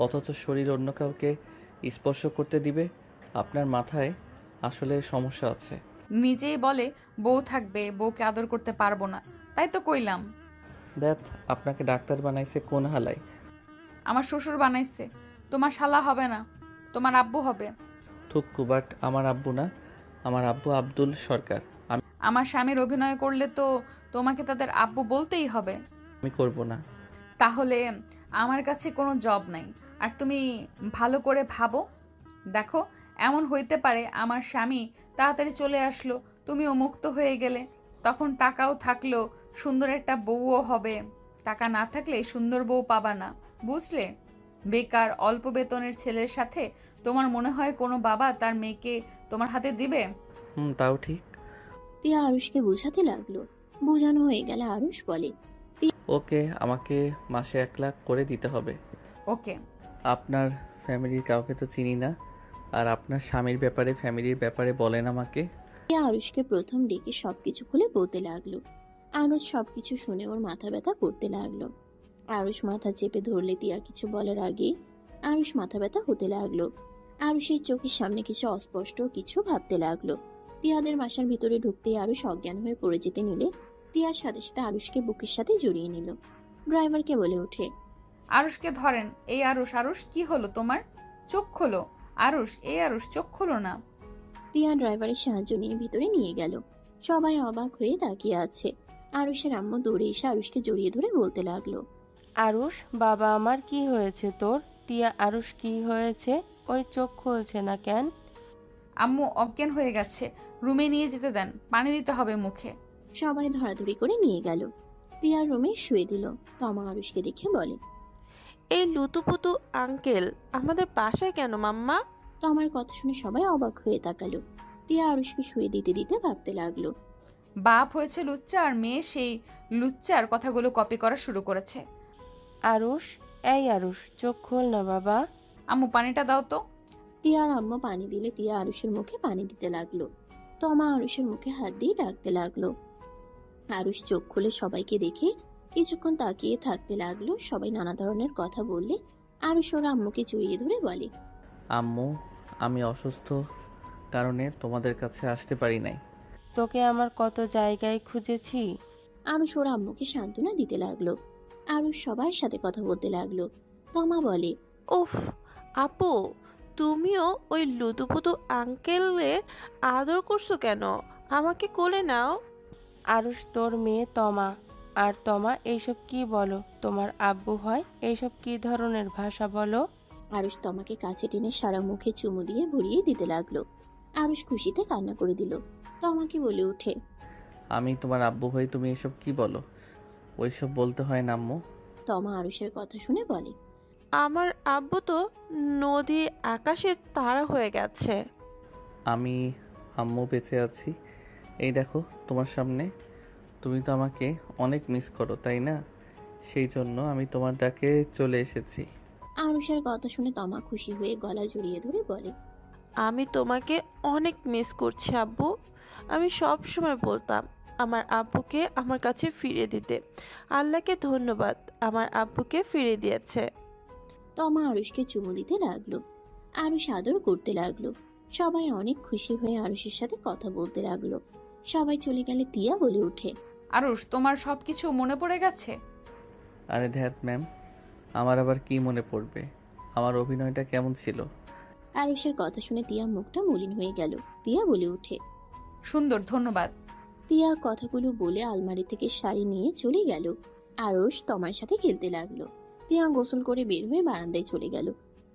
অথচ শরীর অন্য কাউকে স্পর্শ করতে দিবে? আপনার মাথায় আসলে সমস্যা আছে। নিজেই বলে বউ থাকবে, বউকে আদর করতে পারবো না, তাই তো কইলাম। দেখ, আপনাকে ডাক্তার বানাইছে কোন হালাই? আমার শ্বশুর বানাইছে। তোমার শালা হবে না, তোমার আব্বু হবে। থুক্কু, বাট আমার আব্বু না, আমার আব্বু আব্দুল সরকার। আমার স্বামীর অভিনয় করলে তো তোমাকে তাদের আব্বু বলতেই হবে। আমি করব না। তাহলে আমার কাছে কোনো জব নাই। আর তুমি ভালো করে ভাবো, দেখো এমন হইতে পারে আমার স্বামী তাড়াতাড়ি চলে আসলো, তুমিও মুক্ত হয়ে গেলে, তখন টাকাও থাকলো, সুন্দর একটা বউও হবে। টাকা না থাকলে সুন্দর বউ পাবা না, বুঝলে? বেকার অল্প বেতনের ছেলের সাথে তোমার মনে হয় কোনো বাবা তার মেয়েকে তোমার হাতে দিবে? তাও ঠিক। তিয়া আরুষকে বোঝাতে লাগলো। বোঝানো হয়ে গেলে আরুষ বলে, ওকে, আমাকে মাসে 1 লাখ করে দিতে হবে। ওকে। আপনার ফ্যামিলির কাউকে তো চিনি না, আর আপনার স্বামীর ব্যাপারে, ফ্যামিলির ব্যাপারে বলেন আমাকে। তিয়া আরুষকে প্রথম ডেকে সবকিছু খুলে বলতে লাগলো। আরুষ সবকিছু শুনে ওর মাথা ব্যথা করতে লাগলো। আরুষ মাথা চেপে ধরলে তিয়া কিছু বলার আগে আরুষ মাথা ব্যথা হতে লাগলো। আরুষের চোখের সামনে কিছু অস্পষ্ট কিছু ভাবতে লাগলো। তিয়াদের বাসার ভিতরে ঢুকতেই আরুষ অজ্ঞান হয়ে পড়ে যেতে নিলে তিয়ার সাথে সাথে আরুষকে বুকের সাথে জড়িয়ে নিল। ড্রাইভারকে বলে ওঠে, আরুষকে ধরেন। এই আরুষ, আরুষ কি হলো তোমার? চোখ খোলো আরুষ, এই আরুষ চোখ খোলো না। তিয়া ড্রাইভারের সাহায্য নিয়ে ভিতরে নিয়ে গেল। সবাই অবাক হয়ে তাকিয়ে আছে। আরুষের আম্মু দৌড়ে এসে আরুষকে জড়িয়ে ধরে বলতে লাগলো, আরুষ, বাবা আমার কি হয়েছে তোর? তিয়া, আরুষ কি হয়েছে? ওই চোখ খুলছে না কেন? আম্মু অজ্ঞান হয়ে গেছে, রুমে নিয়ে যেতে দেন, পানি দিতে হবে মুখে। সবাই ধরাধরি করে নিয়ে গেল। তিয়ার রুমে শুয়ে দিল। তমা আরুষকে দেখে বলে, এই লুতুপুতু আঙ্কেল আমাদের বাসায় কেন মাম্মা? তমার কথা শুনে সবাই অবাক হয়ে তাকালো। তিয়া আরুষকে শুয়ে দিতে দিতে ভাবতে লাগলো, বাপ হয়েছে লুচ্চা আর মেয়ে সেই লুচ্চার কথাগুলো কপি করা শুরু করেছে। আরুষ, এই আরুষ, চোখ খোল না বাবা। আম্মু পানিটা দাও তো। তিয়ার আম্মু পানি দিলে তিয়া আরুষের মুখে পানি দিতে লাগলো। তমা আরুষের মুখে হাত দিয়ে ডাকতে লাগলো। আরুষ চোখ খুলে সবাইকে দেখে কিছুক্ষণ তাকিয়ে থাকতে লাগলো। সবাই নানা ধরনের কথা বললে আরুষ ওর আম্মুকে জড়িয়ে ধরে বলে, আম্মু, আমি অসুস্থ কারণে তোমাদের কাছে আসতে পারি নাই। তোকে আমার কত জায়গায় খুঁজেছি। আরুষ ওর আম্মুকে সান্ত্বনা দিতে লাগলো। আরুষ সবার সাথে কথা বলতে লাগলো। তমা বলে, উফ আপু, তুমিও ওই লুতুপুতু আঙ্কেলের আদর করছো কেন? আমাকে কোলে নাও। আরুষ, তোর মেয়ে তমা। আর তমা, এইসব কি বলো? তোমার আব্বু হয়? এইসব কি ধরনের ভাষা বলো? আরুষ তমাকে কাছে টেনে সারা মুখে চুমু দিয়ে ভরিয়ে দিতে লাগলো। আরুষ খুশিতে কান্না করে দিল। তমাকে বলে ওঠে, আমি তোমার আব্বু হই, তুমি এসব কি বলো? ওইসব বলতে হয় না আম্মু। তমা আরুষের কথা শুনে বলে, আমার আব্বু তো নদী আকাশের তারা হয়ে গেছে। আমি আম্মু বেঁচে আছি, এই দেখো তোমার সামনে। তুমি তো আমাকে অনেক মিস করো, তাই না? সেই জন্য আমি তোমার ডাকে চলে এসেছি। আরুষের কথা শুনে তমা খুশি হয়ে গলা জড়িয়ে ধরে বলে, আমি তোমাকে অনেক মিস করছি আব্বু। আমি সব সময় বলতাম আমার আব্বুকে আমার কাছে ফিরে দিতে। আল্লাহকে ধন্যবাদ, আমার আব্বুকে ফিরে দিয়েছে। তমা আরুষকে চুমু দিতে লাগলো। আরুষ আদর করতে লাগলো। সবাই অনেক খুশি হয়ে আরুষের সাথে কথা বলতে লাগলো। সবাই চলে গেলে তিয়া বলে ওঠে, আরুষ, তোমার সবকিছু মনে পড়ে গেছে? আরে ধ্যাত ম্যাম, আমার আবার কি মনে পড়বে? আমার অভিনয়টা কেমন ছিল? আরুষের কথা শুনে তিয়া মুখটা মলিন হয়ে গেল। তিয়া বলে ওঠে, সুন্দর, ধন্যবাদ। তিয়া কথাগুলো বলে আলমারি থেকে শাড়ি নিয়ে চলে গেল। আরুষ তমার সাথে খেলতে লাগলো। তিয়া গোসল করে বের হয়ে বারান্দায় চলে গেল।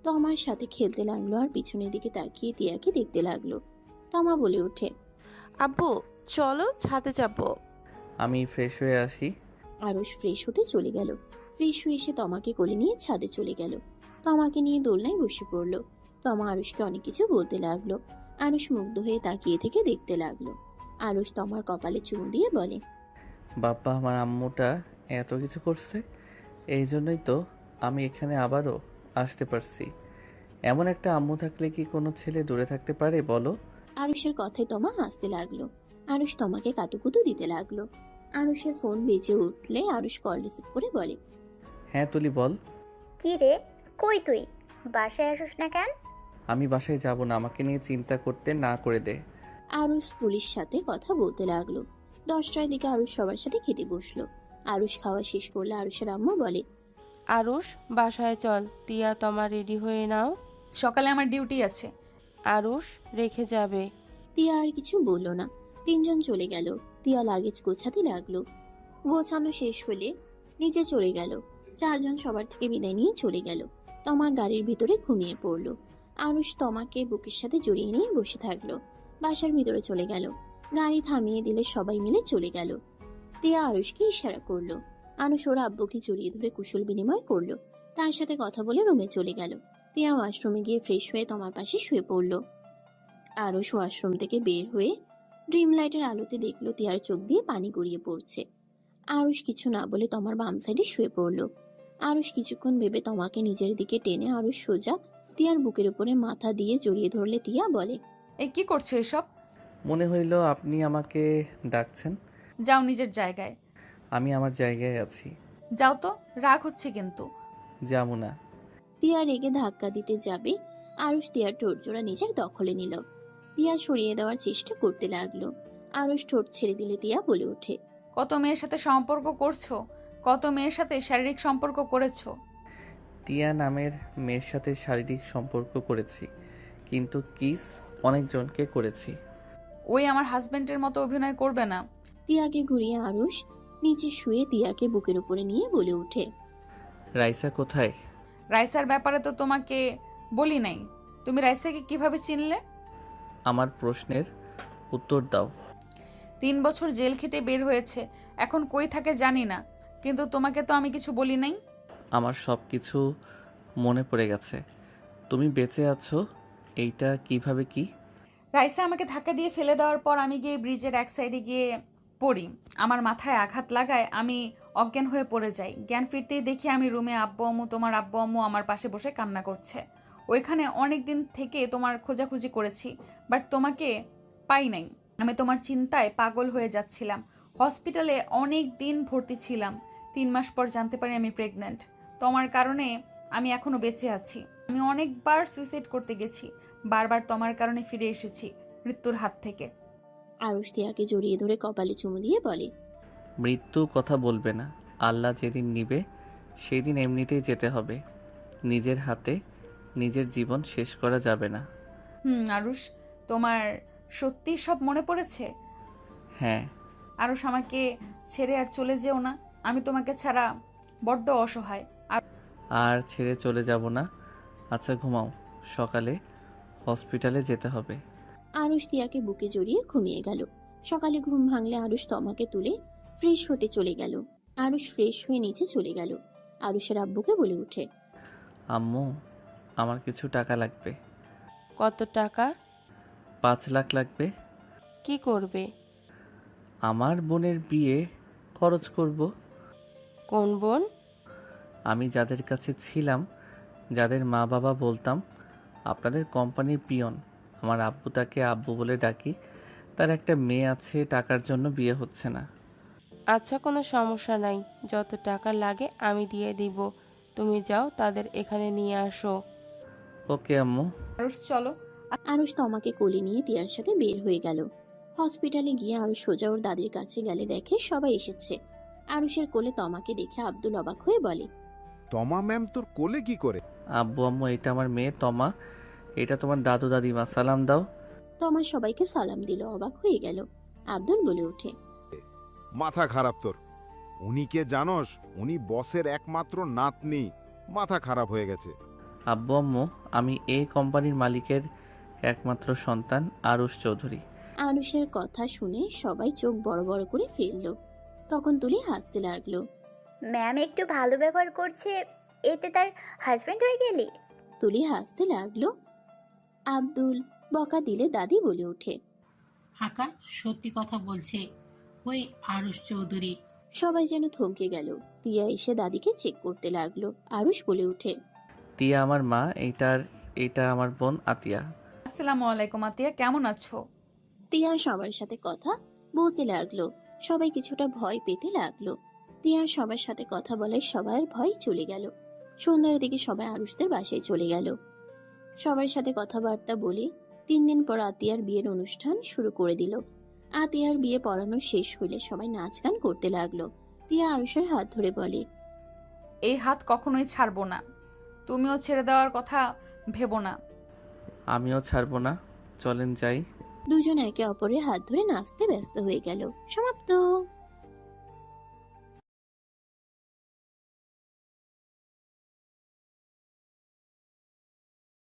তমার সাথে খেলতে লাগলো আর পিছনের দিকে তাকিয়ে তিয়াকে দেখতে লাগলো। তমা বলে ওঠে, আব্বু চলো ছাদে যাব। আমি ফ্রেশ হয়ে আসি। আরুষ ফ্রেশ হতে চলে গেল। ফ্রেশ হয়ে এসে তমাকে কোলে নিয়ে ছাদে চলে গেল। তমাকে নিয়ে দোলনায় বসে পড়লো। তমা আরুষকে অনেক কিছু বলতে লাগলো। আরুষ মুগ্ধ হয়ে তাকিয়ে থেকে দেখতে লাগলো। আরুষ তমার কপালে চুমু দিয়ে বলে, বাবা, আমার আম্মুটা এত কিছু করছে। এই জন্যই তো আমি এখানে আবারও আসতে পারছি। এমন একটা আম্মু থাকলে কি কোনো ছেলে দূরে থাকতে পারে বলো? আরুষের কথায় তমা হাসতে লাগলো। আরুষ তমাকে কাতুকুতু দিতে লাগলো। আরুষের ফোন বেজে উঠলে আরুষ কল রিসিভ করে বলে, হ্যাঁ তুলি বল। কি রে, কই তুই? বাসায় আসিস না কেন? আমি বাসায় যাব না, আমাকে নিয়ে চিন্তা করতে না করে দে। আরুষ পুলিশ সাথে কথা বলতে লাগলো। 10টার দিকে আরুষ সবার সাথে খেতে বসলো। আরুষ খাওয়া শেষ করলে আরুষের আম্মু বলে, আরুষ বাসায় চল, তিয়া তোমার রেডি হয়ে নাও। সকালে আমার ডিউটি আছে। আরুষ রেখে যাবে। তিয়া আর কিছু বলল না। 3জন চলে গেল। তিয়া লাগেজ গোছাতে লাগলো। গোছানো শেষ হলে নিচে চলে গেল। 4জন সবার থেকে বিদায় নিয়ে চলে গেল। তমা গাড়ির ভিতরে ঘুমিয়ে পড়লো। আরুষ তমাকে বুকের সাথে জড়িয়ে নিয়ে বসে থাকলো। বাসার ভিতরে চলে গেল। গাড়ি থামিয়ে দিলে সবাই মিলে চলে গেল। তিয়া আরুষকে ইশারা করলো। আরুষ ওর আব্বুকে জড়িয়ে ধরে কুশল বিনিময় করলো। তার সাথে কথা বলে রুমে চলে গেল। তিয়া ওয়াশরুমে গিয়ে ফ্রেশ হয়ে তমার পাশে শুয়ে পড়লো। আরুষ ওয়াশরুম থেকে বের হয়ে ড্রিম লাইটের আলোতে দেখলো তিয়ার চোখ দিয়ে পানি গড়িয়ে পড়ছে। আরুষ কিছু না বলে তমার বাম সাইডে শুয়ে পড়লো। আরুষ কিছুক্ষণ ভেবে তমাকে নিজের দিকে টেনে আরুষ সোজা তিয়ার বুকের উপরে মাথা দিয়ে জড়িয়ে ধরলে তিয়া বলে, এই কি করছো এসব? মনে হইল আপনি আমাকে ডাকছেন। যাও নিজের জায়গায়। আমি আমার জায়গায় আছি। যাও তো, রাগ হচ্ছে কিন্তু। যাবো না। তিয়া রেগে ধাক্কা দিতে যাবে। আরুষ তিয়ার ঠোঁট জোড়া নিজের দখলে নিল। তিয়া সরিয়ে দেওয়ার চেষ্টা করতে লাগলো। আরুষ ঠোঁট ছেড়ে দিলে তিয়া বলে ওঠে, কত মেয়ের সাথে সম্পর্ক করছো, কত মেয়ের সাথে শারীরিক সম্পর্ক করেছো। টিয়া নামের মেয়ের সাথে শারীরিক সম্পর্ক করেছি, কিন্তু কিস অনেকজনকে করেছি। ওই আমার হাজবেন্ডের মতো অভিনয় করবে না। তিয়াকে ঘুরিয়ে আরুষ নিচে শুয়ে তিয়াকে বুকের উপরে নিয়ে বলে ওঠে, রাইসা কোথায়? রাইসার ব্যাপারে তো তোমাকে বলি নাই। তুমি রাইসাকে কিভাবে চিনলে? আমার প্রশ্নের উত্তর দাও। 3 বছর জেল খেটে বের হয়েছে, এখন কই থাকে জানি না, কিন্তু তোমাকে তো আমি কিছু বলি নাই। আমার সব কিছু মনে পড়ে গেছে। তুমি বেঁচে আছো এইটা কিভাবে কি? রাইসা আমাকে ধাক্কা দিয়ে ফেলে দেওয়ার পর আমি গিয়ে ব্রিজের এক সাইডে গিয়ে পড়ি। আমার মাথায় আঘাত লাগায় আমি অজ্ঞান হয়ে পড়ে যাই। জ্ঞান ফিরতেই দেখি আমি রুমে আব্বু আম্মু, তোমার আব্বু আম্মু আমার পাশে বসে কান্না করছে। ওইখানে অনেক দিন থেকে তোমার খোঁজাখুঁজি করেছি, বাট তোমাকে পাই নাই। আমি তোমার চিন্তায় পাগল হয়ে যাচ্ছিলাম। হসপিটালে অনেক দিন ভর্তি ছিলাম। 3 মাস পর জানতে পারি আমি প্রেগন্যান্ট। তোমার কারণে আমি এখনো বেঁচে আছি। আমি অনেকবার সুইসাইড করতে গেছি, বারবার তোমার কারণে ফিরে এসেছি মৃত্যুর হাত থেকে। আরুষ তিয়াকে জড়িয়ে ধরে কপালে চুমু দিয়ে বলে, মৃত্যু কথা বলবে না। আল্লাহ যেদিন নিবে সেই দিন এমনিতেই যেতে হবে। নিজের হাতে নিজের জীবন শেষ করা যাবে না। আরুষ, তোমার সত্যি সব মনে পড়েছে? হ্যাঁ। আরুষ, আমাকে ছেড়ে আর চলে যেও না। আমি তোমাকে ছাড়া বড্ড অসহায়। আর ছেড়ে চলে যাব না। আচ্ছা ঘুমাও, সকালে হসপিটালে যেতে হবে। আরুষ তিয়াকে বুকে জড়িয়ে ঘুমিয়ে গেল। সকালে ঘুম ভাঙলে আরুষ তমাকে তুলে ফ্রেশ হতে চলে গেল। আরুষ ফ্রেশ হয়ে নিচে চলে গেল। আরুষের আব্বুকে বলে ওঠে, আম্মু, আমার কিছু টাকা লাগবে। কত টাকা? 5 লাখ লাগবে। কি করবে? আমার বোনের বিয়ে খরচ করব। কোন বোন? আমি যাদের কাছে ছিলাম, যাদের মা বাবা বলতাম আপনাদের কোম্পানির পিয়ন, আমার আব্বু তাকে আব্বু বলে ডাকি, তার একটা মেয়ে আছে, টাকার জন্য বিয়ে হচ্ছে না। আচ্ছা, কোনো সমস্যা নাই, যত টাকা লাগে আমি দিয়ে দিব। তুমি যাও, তাদের এখানে নিয়ে আসো। ওকে আম্মু। আরুষ চলো। আরুষ তমাকে কোলে নিয়ে তিয়ার সাথে বের হয়ে গেল। হসপিটালে গিয়ে আরুষ সোজা ওর দাদির কাছে গেলে দেখে সবাই এসেছে। আরুষের কোলে তমাকে দেখে আব্দুল অবাক হয়ে বলে, তমা ম্যাম তোর কোলে কি করে? আব্বু আম্মু, এটা আমার মেয়ে তমা, এটা তোমার দাদু দাদিমা, সালাম দাও। তমা সবাইকে সালাম দিল। অবাক হয়ে গেল। আব্দুল বলে ওঠে, মাথা খারাপ তোর। উনি কে জানোস? উনি বসের একমাত্র নাতনি। মাথা খারাপ হয়ে গেছে। আব্বু আম্মু, আমি এই কোম্পানির মালিকের একমাত্র সন্তান আরুষ চৌধুরী। আরুষের কথা শুনে সবাই চোখ বড় বড় করে ফেললো। তখন তুলি হাসতে লাগলো। ম্যাম একটু ভালো ব্যবহার করছে, এতে তার হাজবেন্ড হয়ে গেলি? তুলি হাসতে লাগলো। আব্দুল বকা দিলে দাদি বলে ওঠে, আকাশ সত্যি কথা বলছে। ওই আরুষ চৌধুরী সবাই যেন থমকে গেল। তিয়া এসে দাদিকে চেক করতে লাগলো। আরুষ বলে ওঠে, তিয়া আমার মা, এইটা আমার বোন আতিয়া। আসসালামু আলাইকুম আতিয়া, কেমন আছো? তিয়া সবার সাথে কথা বলতে লাগলো। সবাই কিছুটা ভয় পেতে লাগলো। তিয়া সবার সাথে কথা বলে সবার ভয় চলে গেল। সন্ধ্যার দিকে সবাই আরুষদের বাসায় চলে গেল। সবার সাথে কথাবার্তা বলে 3 দিন পর আতিয়ার বিয়ের অনুষ্ঠান শুরু করে দিল। আতিয়ার বিয়ে পড়ানো শেষ হইলে সবাই নাচ গান করতে লাগলো। তিয়া আরুষের হাত ধরে বলে, এই হাত কখনোই ছাড়বো না, তুমিও ছেড়ে দেওয়ার কথা ভেবো না। আমিও ছাড়বো না, চলেন যাই। দুজন একে অপরের হাত ধরে নাচতে ব্যস্ত হয়ে গেল। সমাপ্ত।